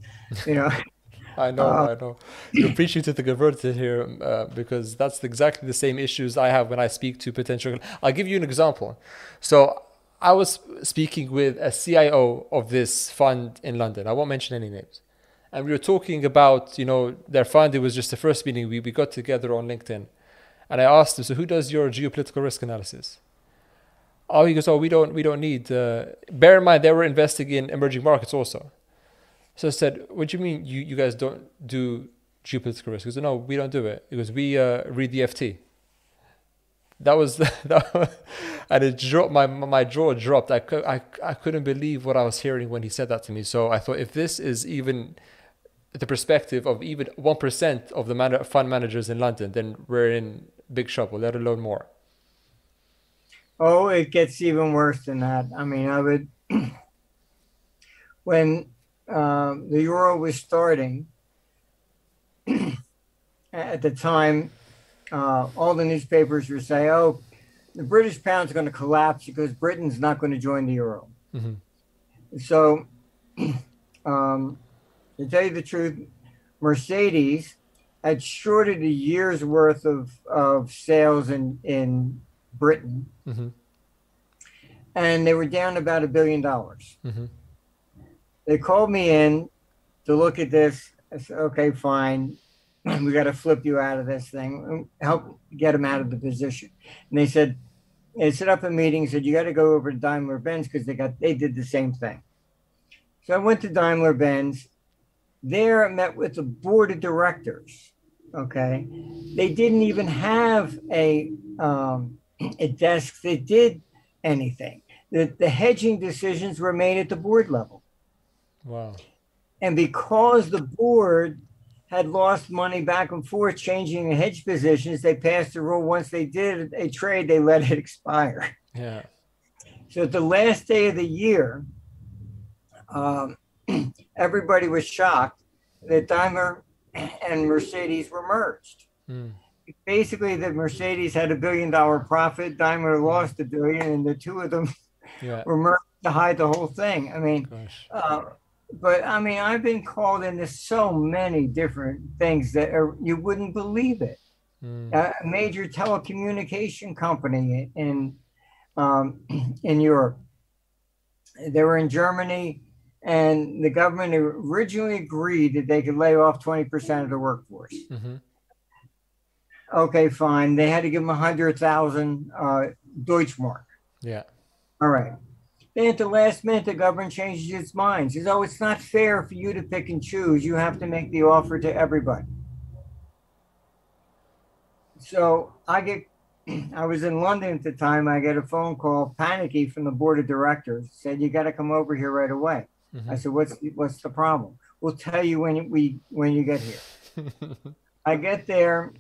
I know. You're preaching to the converted here, because that's exactly the same issues I have when I speak to potential. I'll give you an example. So I was speaking with a CIO of this fund in London. I won't mention any names. And we were talking about, their fund. It was just the first meeting. We got together on LinkedIn. And I asked him, so who does your geopolitical risk analysis? Oh, he goes, we don't need. Bear in mind, they were investing in emerging markets also. So I said, what do you mean you guys don't do geopolitical risk? He goes, no, we don't do it. Because we read the FT. That was, and it dropped, my jaw dropped. I couldn't believe what I was hearing when he said that to me. So I thought, if this is even the perspective of even 1% of the fund managers in London, then we're in big trouble, let alone more. Oh, it gets even worse than that. I mean, I would, when the euro was starting, at the time, all the newspapers were saying, oh, the British pound's going to collapse because Britain's not going to join the euro. So, to tell you the truth, Mercedes had shorted a year's worth of sales in Britain, and they were down about $1 billion. They called me in to look at this. I said, okay, fine. We got to flip you out of this thing, help get them out of the position. And they set up a meeting, said, you got to go over to Daimler-Benz because they did the same thing. So I went to Daimler-Benz. There I met with the board of directors. Okay. They didn't even have a desk that did anything. The hedging decisions were made at the board level. Wow. And because the board had lost money back and forth changing the hedge positions, they passed the rule, once they did a trade, they let it expire. Yeah. So at the last day of the year, everybody was shocked that Daimler and Mercedes were merged. Basically, the Mercedes had $1 billion profit, Daimler lost $1 billion, and the two of them were merged to hide the whole thing. I mean, but I mean, I've been called into so many different things that you wouldn't believe it. A major telecommunication company in Europe. They were in Germany, and the government originally agreed that they could lay off 20% of the workforce. Okay, fine. They had to give them 100,000 Deutschmark. Yeah. All right. Then at the last minute, the government changes its mind. Says, oh, it's not fair for you to pick and choose. You have to make the offer to everybody. So I was in London at the time. I get a phone call, panicky, from the board of directors. Said, you got to come over here right away. I said, what's the problem? We'll tell you when you get here. I get there.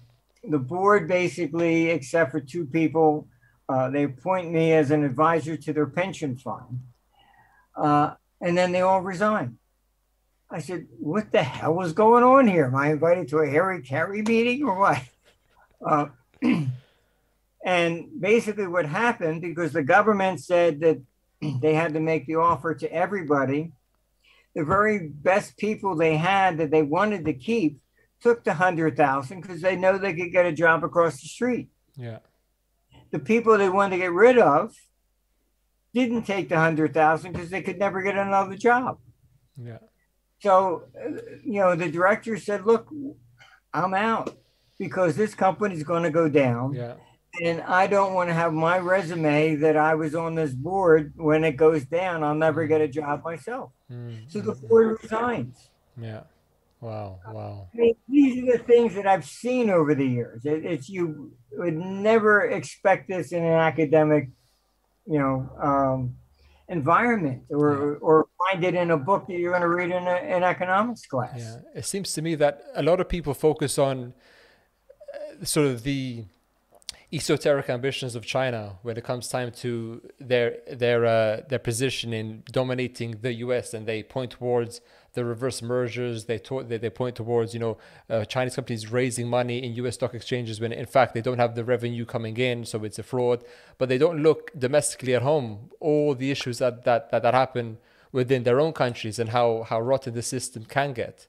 The board basically, except for two people, they appoint me as an advisor to their pension fund. And then they all resign. I said, what the hell was going on here? Am I invited to a Harry Carey meeting or what? And basically what happened, because the government said that they had to make the offer to everybody, the very best people they had that they wanted to keep took the 100,000 because they know they could get a job across the street. Yeah. the people they wanted to get rid of didn't take the 100,000 because they could never get another job. Yeah. So, the director said, look, I'm out because this company is going to go down. Yeah. And I don't want to have my resume that I was on this board. When it goes down, I'll never get a job myself. So the board resigns. Yeah. Wow. Wow. I mean, these are the things that I've seen over the years. It's you would never expect this in an academic, environment, or find it in a book that you're going to read in an economics class. Yeah. It seems to me that a lot of people focus on sort of the esoteric ambitions of China when it comes time to their position in dominating the US, and they point towards the reverse mergers. They point towards Chinese companies raising money in US stock exchanges when in fact they don't have the revenue coming in, so it's a fraud. But they don't look domestically at home, all the issues that happen within their own countries and how rotten the system can get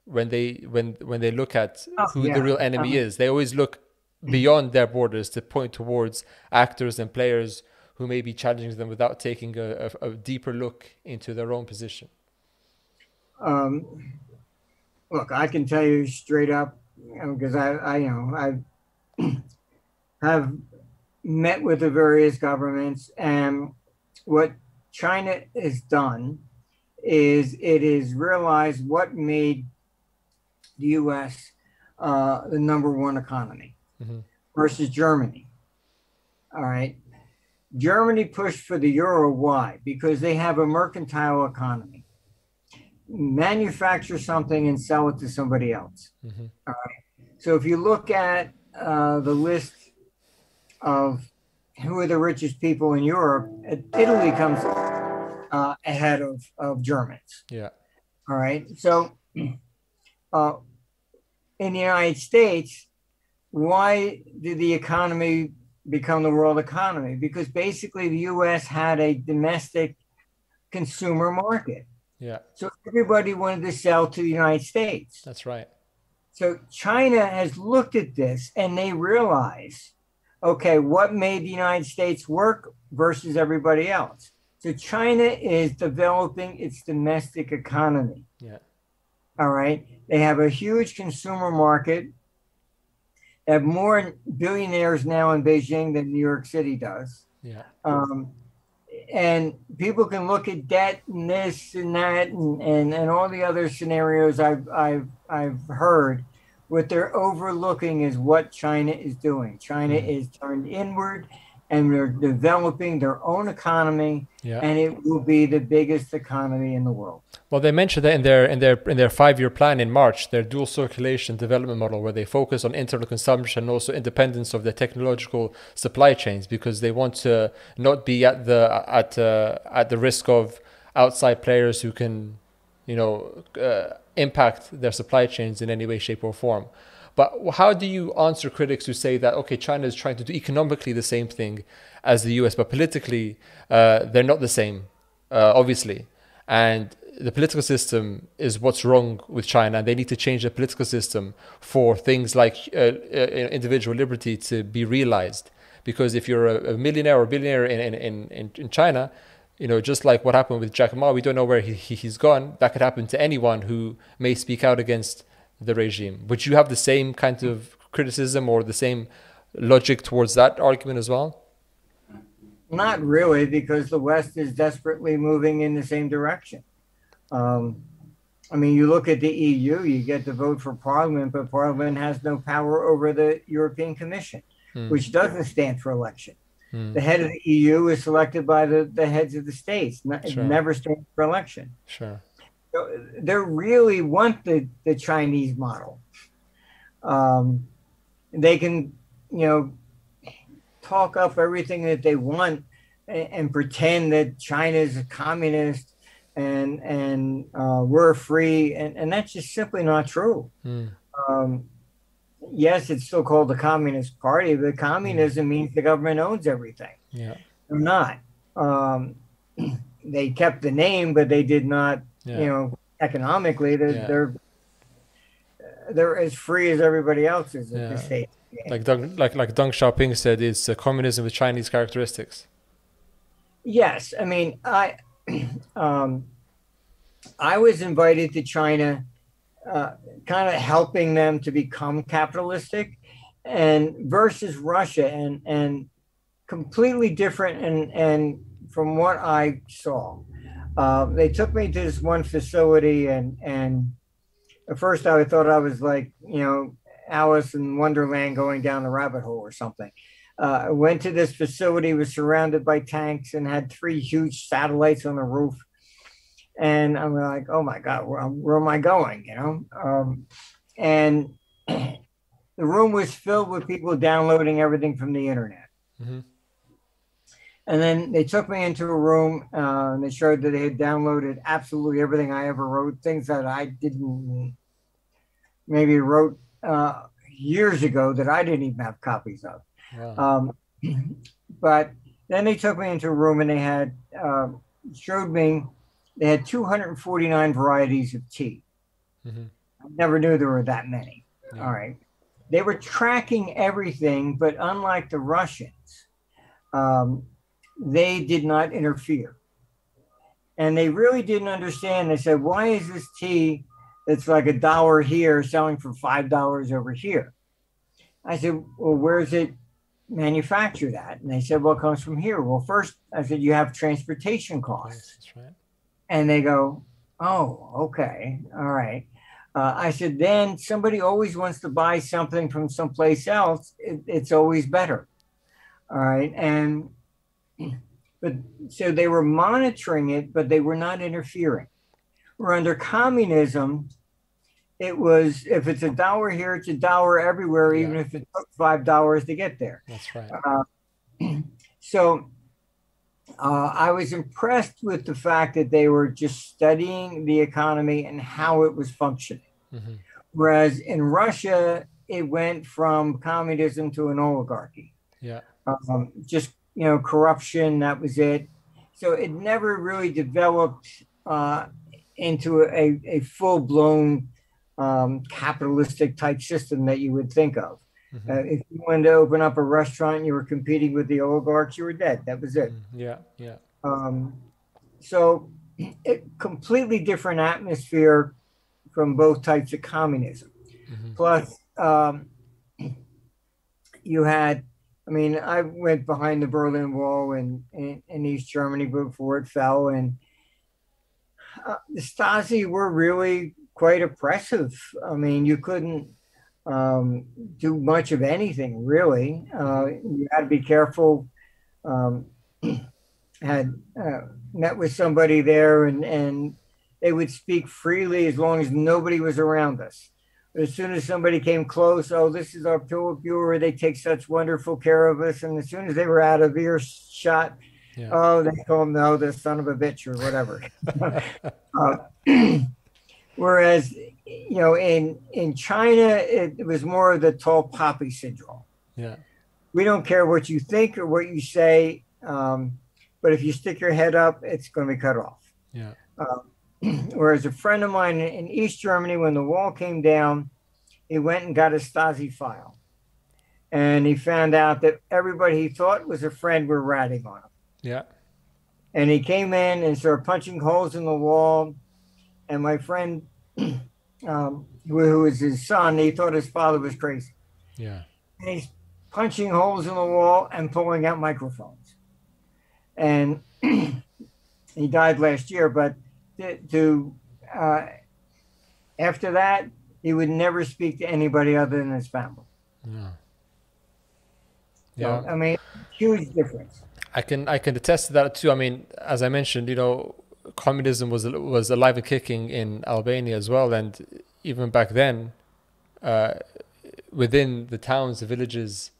when they look at who the real enemy is. They always look beyond their borders to point towards actors and players who may be challenging them without taking a deeper look into their own position. Look, I can tell you straight up, because I have met with the various governments, and what China has done is it has realized what made the U.S. The number one economy versus Germany. All right. Germany pushed for the euro. Why? Because they have a mercantile economy. Manufacture something and sell it to somebody else. All right. So if you look at the list of who are the richest people in Europe, Italy comes ahead of Germans. Yeah. All right. So in the United States, why did the economy become the world economy? Because basically the U.S. had a domestic consumer market. Yeah. So everybody wanted to sell to the United States. That's right. So China has looked at this and they realize, okay, what made the United States work versus everybody else? So China is developing its domestic economy. Yeah. All right. They have a huge consumer market. They have more billionaires now in Beijing than New York City does. Yeah. And people can look at debt and this and that and all the other scenarios I've heard. What they're overlooking is what China is doing. China is turned inward, and they're developing their own economy, and it will be the biggest economy in the world. Well, they mentioned that in their 5-year plan in March, their dual circulation development model, where they focus on internal consumption and also independence of the technological supply chains, because they want to not be at the risk of outside players who can, impact their supply chains in any way, shape, or form. But how do you answer critics who say that, okay, China is trying to do economically the same thing as the US, but politically they're not the same, obviously. And the political system is what's wrong with China, and they need to change the political system for things like individual liberty to be realized. Because if you're a millionaire or billionaire in China, just like what happened with Jack Ma, we don't know where he's gone. That could happen to anyone who may speak out against the regime. Would you have the same kind of criticism or the same logic towards that argument as well? Not really, because the West is desperately moving in the same direction. You look at the EU, you get to vote for Parliament, but Parliament has no power over the European Commission, which doesn't stand for election. The head of the EU is selected by the heads of the states. It never stands for election. Sure. So they really want the Chinese model. They can, talk up everything that they want and pretend that China is a communist and we're free, and that's just simply not true. Yes, it's still called the Communist Party, but communism means the government owns everything. Yeah, they're not. They kept the name, but they did not. Economically, they're as free as everybody else is at the state. Like Deng Xiaoping said, it's communism with Chinese characteristics. Yes, I mean, um, I was invited to China, kind of helping them to become capitalistic, and versus Russia, and completely different. And from what I saw, they took me to this one facility, and at first I thought I was like, Alice in Wonderland going down the rabbit hole or something. I went to this facility, was surrounded by tanks, and had three huge satellites on the roof. And I'm like, oh my God, where am I going? And the room was filled with people downloading everything from the internet. Mm-hmm. And then they took me into a room, and they showed that they had downloaded absolutely everything I ever wrote, things that I didn't maybe wrote years ago that I didn't even have copies of. Wow. But then they took me into a room, and they had showed me they had 249 varieties of tea. Mm-hmm. I never knew there were that many. Yeah. All right. They were tracking everything, but unlike the Russians, they did not interfere. And they really didn't understand. They said, why is this tea that's like $1 here selling for $5 over here? I said, well, where's it manufactured at? And they said, well, it comes from here. Well, first, I said, you have transportation costs. That's right. And they go, oh, okay. All right. I said, then somebody always wants to buy something from someplace else. It's always better. All right. But so they were monitoring it, but they were not interfering. We're under communism. It was, if it's $1 here, it's $1 everywhere, even if it took $5 to get there. That's right. So I was impressed with the fact that they were just studying the economy and how it was functioning. Mm-hmm. Whereas in Russia, it went from communism to an oligarchy. Yeah. Just, corruption, that was it. So it never really developed into a full-blown capitalistic type system that you would think of. Mm-hmm. If you wanted to open up a restaurant and you were competing with the oligarchs, you were dead. That was it. Yeah, yeah. So a completely different atmosphere from both types of communism. Mm-hmm. Plus, you had, I went behind the Berlin Wall in East Germany before it fell, and the Stasi were really quite oppressive. You couldn't do much of anything, really. You had to be careful. Had met with somebody there, and they would speak freely as long as nobody was around us. But as soon as somebody came close, oh, this is our Pillar, they take such wonderful care of us. And as soon as they were out of earshot, oh, they call him, no, the son of a bitch or whatever. Whereas, in China, it was more of the tall poppy syndrome. Yeah. We don't care what you think or what you say, but if you stick your head up, it's going to be cut off. Yeah. Whereas a friend of mine in East Germany, when the wall came down, he went and got a Stasi file. And he found out that everybody he thought was a friend were ratting on him. Yeah. And he came in and started punching holes in the wall. And my friend, who was his son, he thought his father was crazy. Yeah. And he's punching holes in the wall and pulling out microphones. And he died last year, but after that, he would never speak to anybody other than his family. Yeah. So, Yeah. Huge difference. I can attest to that too. As I mentioned, communism was alive and kicking in Albania as well, and even back then, within the towns, the villages,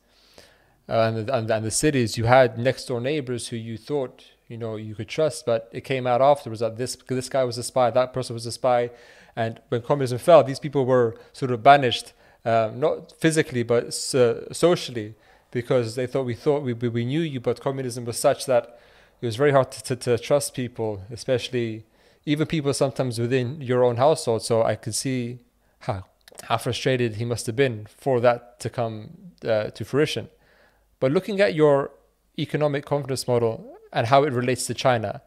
and the cities, you had next door neighbors who you thought you could trust, but it came out afterwards that this guy was a spy, that person was a spy, and when communism fell, these people were sort of banished, not physically but socially, because they thought we knew you, but communism was such that it was very hard to trust people, especially even people sometimes within your own household. So I could see how frustrated he must have been for that to come to fruition. But looking at your economic confidence model and how it relates to China,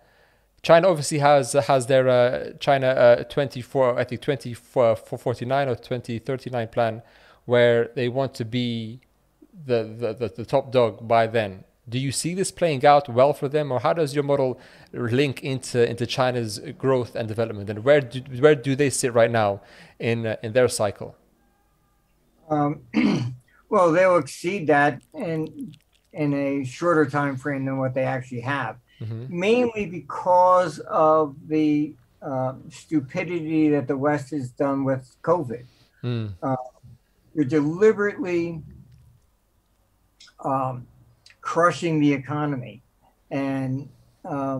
China obviously has their China 24, I think 2049 or 2039 plan, where they want to be the top dog by then. Do you see this playing out well for them, or how does your model link into China's growth and development, and where do they sit right now in their cycle? Um, well, they'll exceed that in a shorter time frame than what they actually have, mainly because of the stupidity that the West has done with COVID. You're deliberately crushing the economy. And I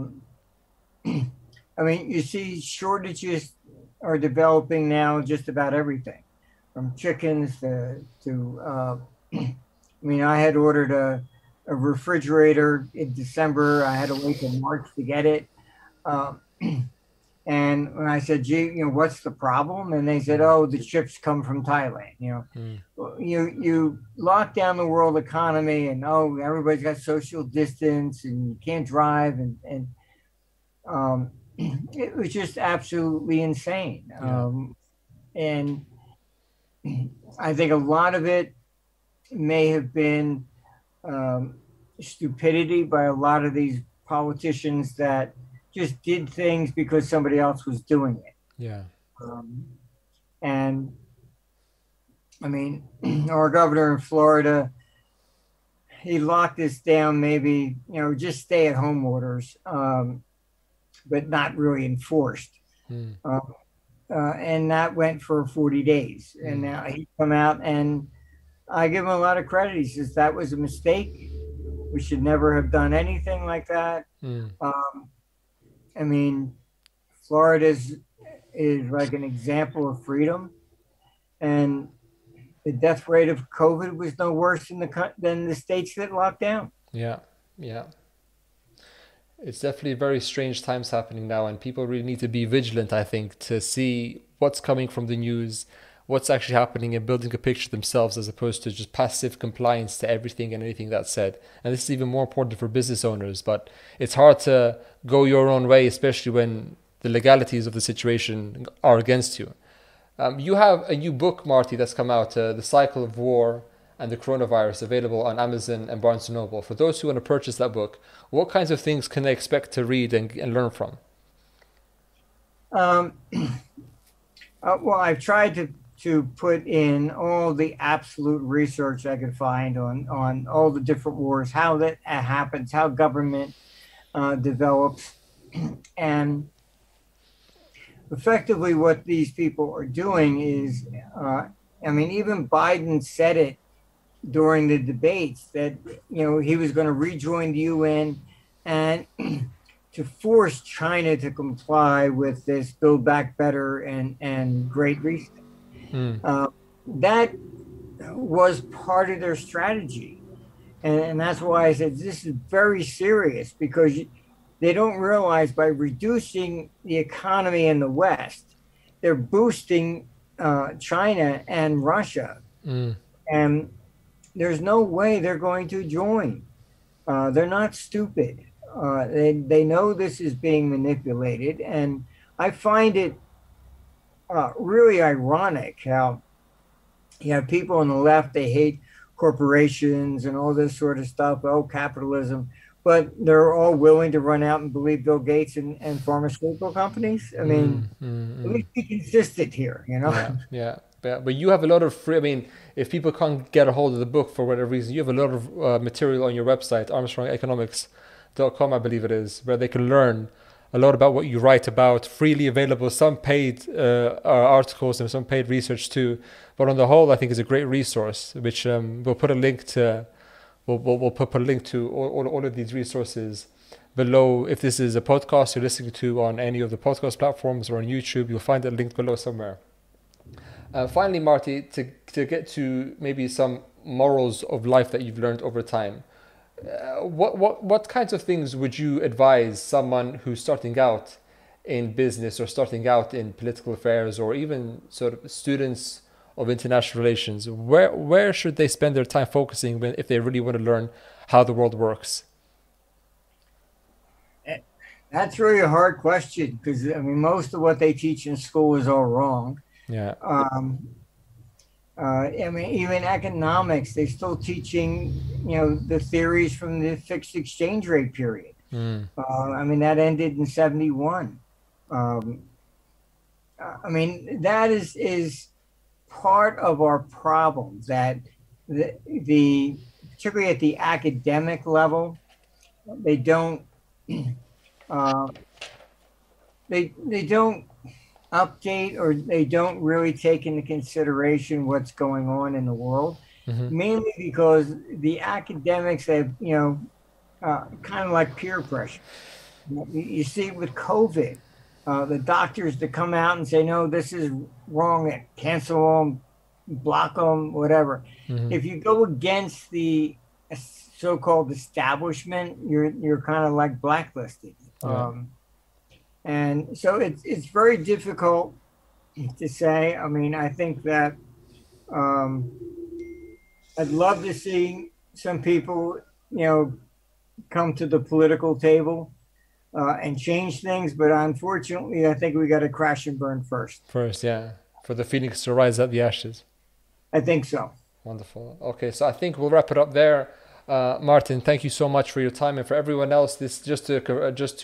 mean, you see shortages are developing now just about everything, from chickens to I mean, I had ordered a refrigerator in December. I had to wait till March to get it. And when I said, gee, what's the problem? And they said, oh, the chips come from Thailand. You lock down the world economy, and everybody's got social distance and you can't drive. And it was just absolutely insane. And I think a lot of it may have been stupidity by a lot of these politicians that just did things because somebody else was doing it. Yeah. And I mean, our governor in Florida, he locked us down, maybe, just stay at home orders, but not really enforced. And that went for 40 days. And now he come out, and I give him a lot of credit. He says that was a mistake. We should never have done anything like that. I mean, Florida is like an example of freedom, and the death rate of COVID was no worse than the states that locked down. Yeah. It's definitely very strange times happening now, and people really need to be vigilant, I think, to see what's coming from the news, what's actually happening, and building a picture themselves, as opposed to just passive compliance to everything and anything that's said. And this is even more important for business owners, but it's hard to go your own way, especially when the legalities of the situation are against you. You have a new book, Marty, that's come out, The Cycle of War and the Coronavirus, available on Amazon and Barnes & Noble. For those who want to purchase that book, what kinds of things can they expect to read and learn from? Well, I've tried to put in all the absolute research I could find on all the different wars, how that happens, how government develops, and effectively what these people are doing is, I mean, even Biden said it during the debates that, he was going to rejoin the UN and to force China to comply with this Build Back Better and Great Reset. That was part of their strategy. And that's why I said this is very serious, because they don't realize by reducing the economy in the West, they're boosting China and Russia. And there's no way they're going to join. They're not stupid. They know this is being manipulated. And I find it really ironic how you have people on the left, they hate corporations and all this sort of stuff, capitalism, but they're all willing to run out and believe Bill Gates and pharmaceutical companies. I mean, at least be consistent here, Yeah. But you have a lot of free, I mean, if people can't get a hold of the book for whatever reason, you have a lot of material on your website, armstrongeconomics.com, I believe it is, where they can learn a lot about what you write about, freely available, some paid articles and some paid research too. But on the whole, I think is a great resource, which we'll put a link to. We'll put a link to all of these resources below. If this is a podcast you're listening to on any of the podcast platforms or on YouTube, you'll find it linked below somewhere. Finally, Marty, to get to maybe some morals of life that you've learned over time, what kinds of things would you advise someone who's starting out in business or starting out in political affairs, or even sort of students of international relations. Where should they spend their time focusing if they really want to learn how the world works? That's really a hard question because I mean most of what they teach in school is all wrong. Yeah. I mean, even economics, they're still teaching, the theories from the fixed exchange rate period. I mean, that ended in 71. I mean, that is part of our problem that the particularly at the academic level, they don't they don't update or they don't really take into consideration what's going on in the world, mainly because the academics have, kind of like peer pressure. You see with COVID, the doctors that come out and say, no, this is wrong, and cancel them, block them, whatever. If you go against the so-called establishment, you're kind of like blacklisted. Yeah. And so it's very difficult to say. I mean, I think that I'd love to see some people, come to the political table and change things. But unfortunately, I think we got to crash and burn first. First, yeah. For the phoenix to rise out the ashes. I think so. Wonderful. Okay, so I think we'll wrap it up there. Martin, thank you so much for your time, and for everyone else. This just to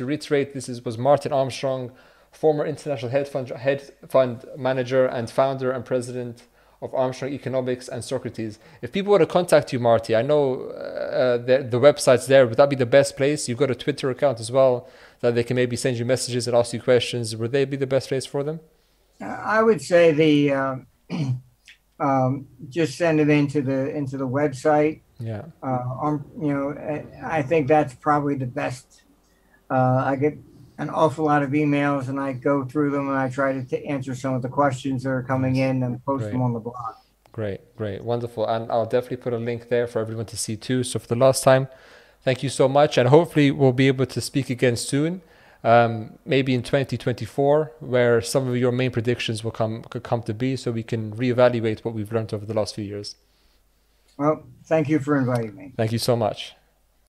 reiterate, was Martin Armstrong, former international hedge fund manager and founder and president of Armstrong Economics and Socrates. If people want to contact you, Marty, I know the website's there. Would that be the best place? You've got a Twitter account as well that they can maybe send you messages and ask you questions. Would they be the best place for them? I would say just send it into the website. Yeah. I think that's probably the best. I get an awful lot of emails and I go through them and I try to answer some of the questions that are coming in and post them on the blog. Great. Wonderful. And I'll definitely put a link there for everyone to see too. So for the last time, thank you so much. And hopefully we'll be able to speak again soon. Maybe in 2024, where some of your main predictions could come to be, so we can reevaluate what we've learned over the last few years. Well, thank you for inviting me. Thank you so much.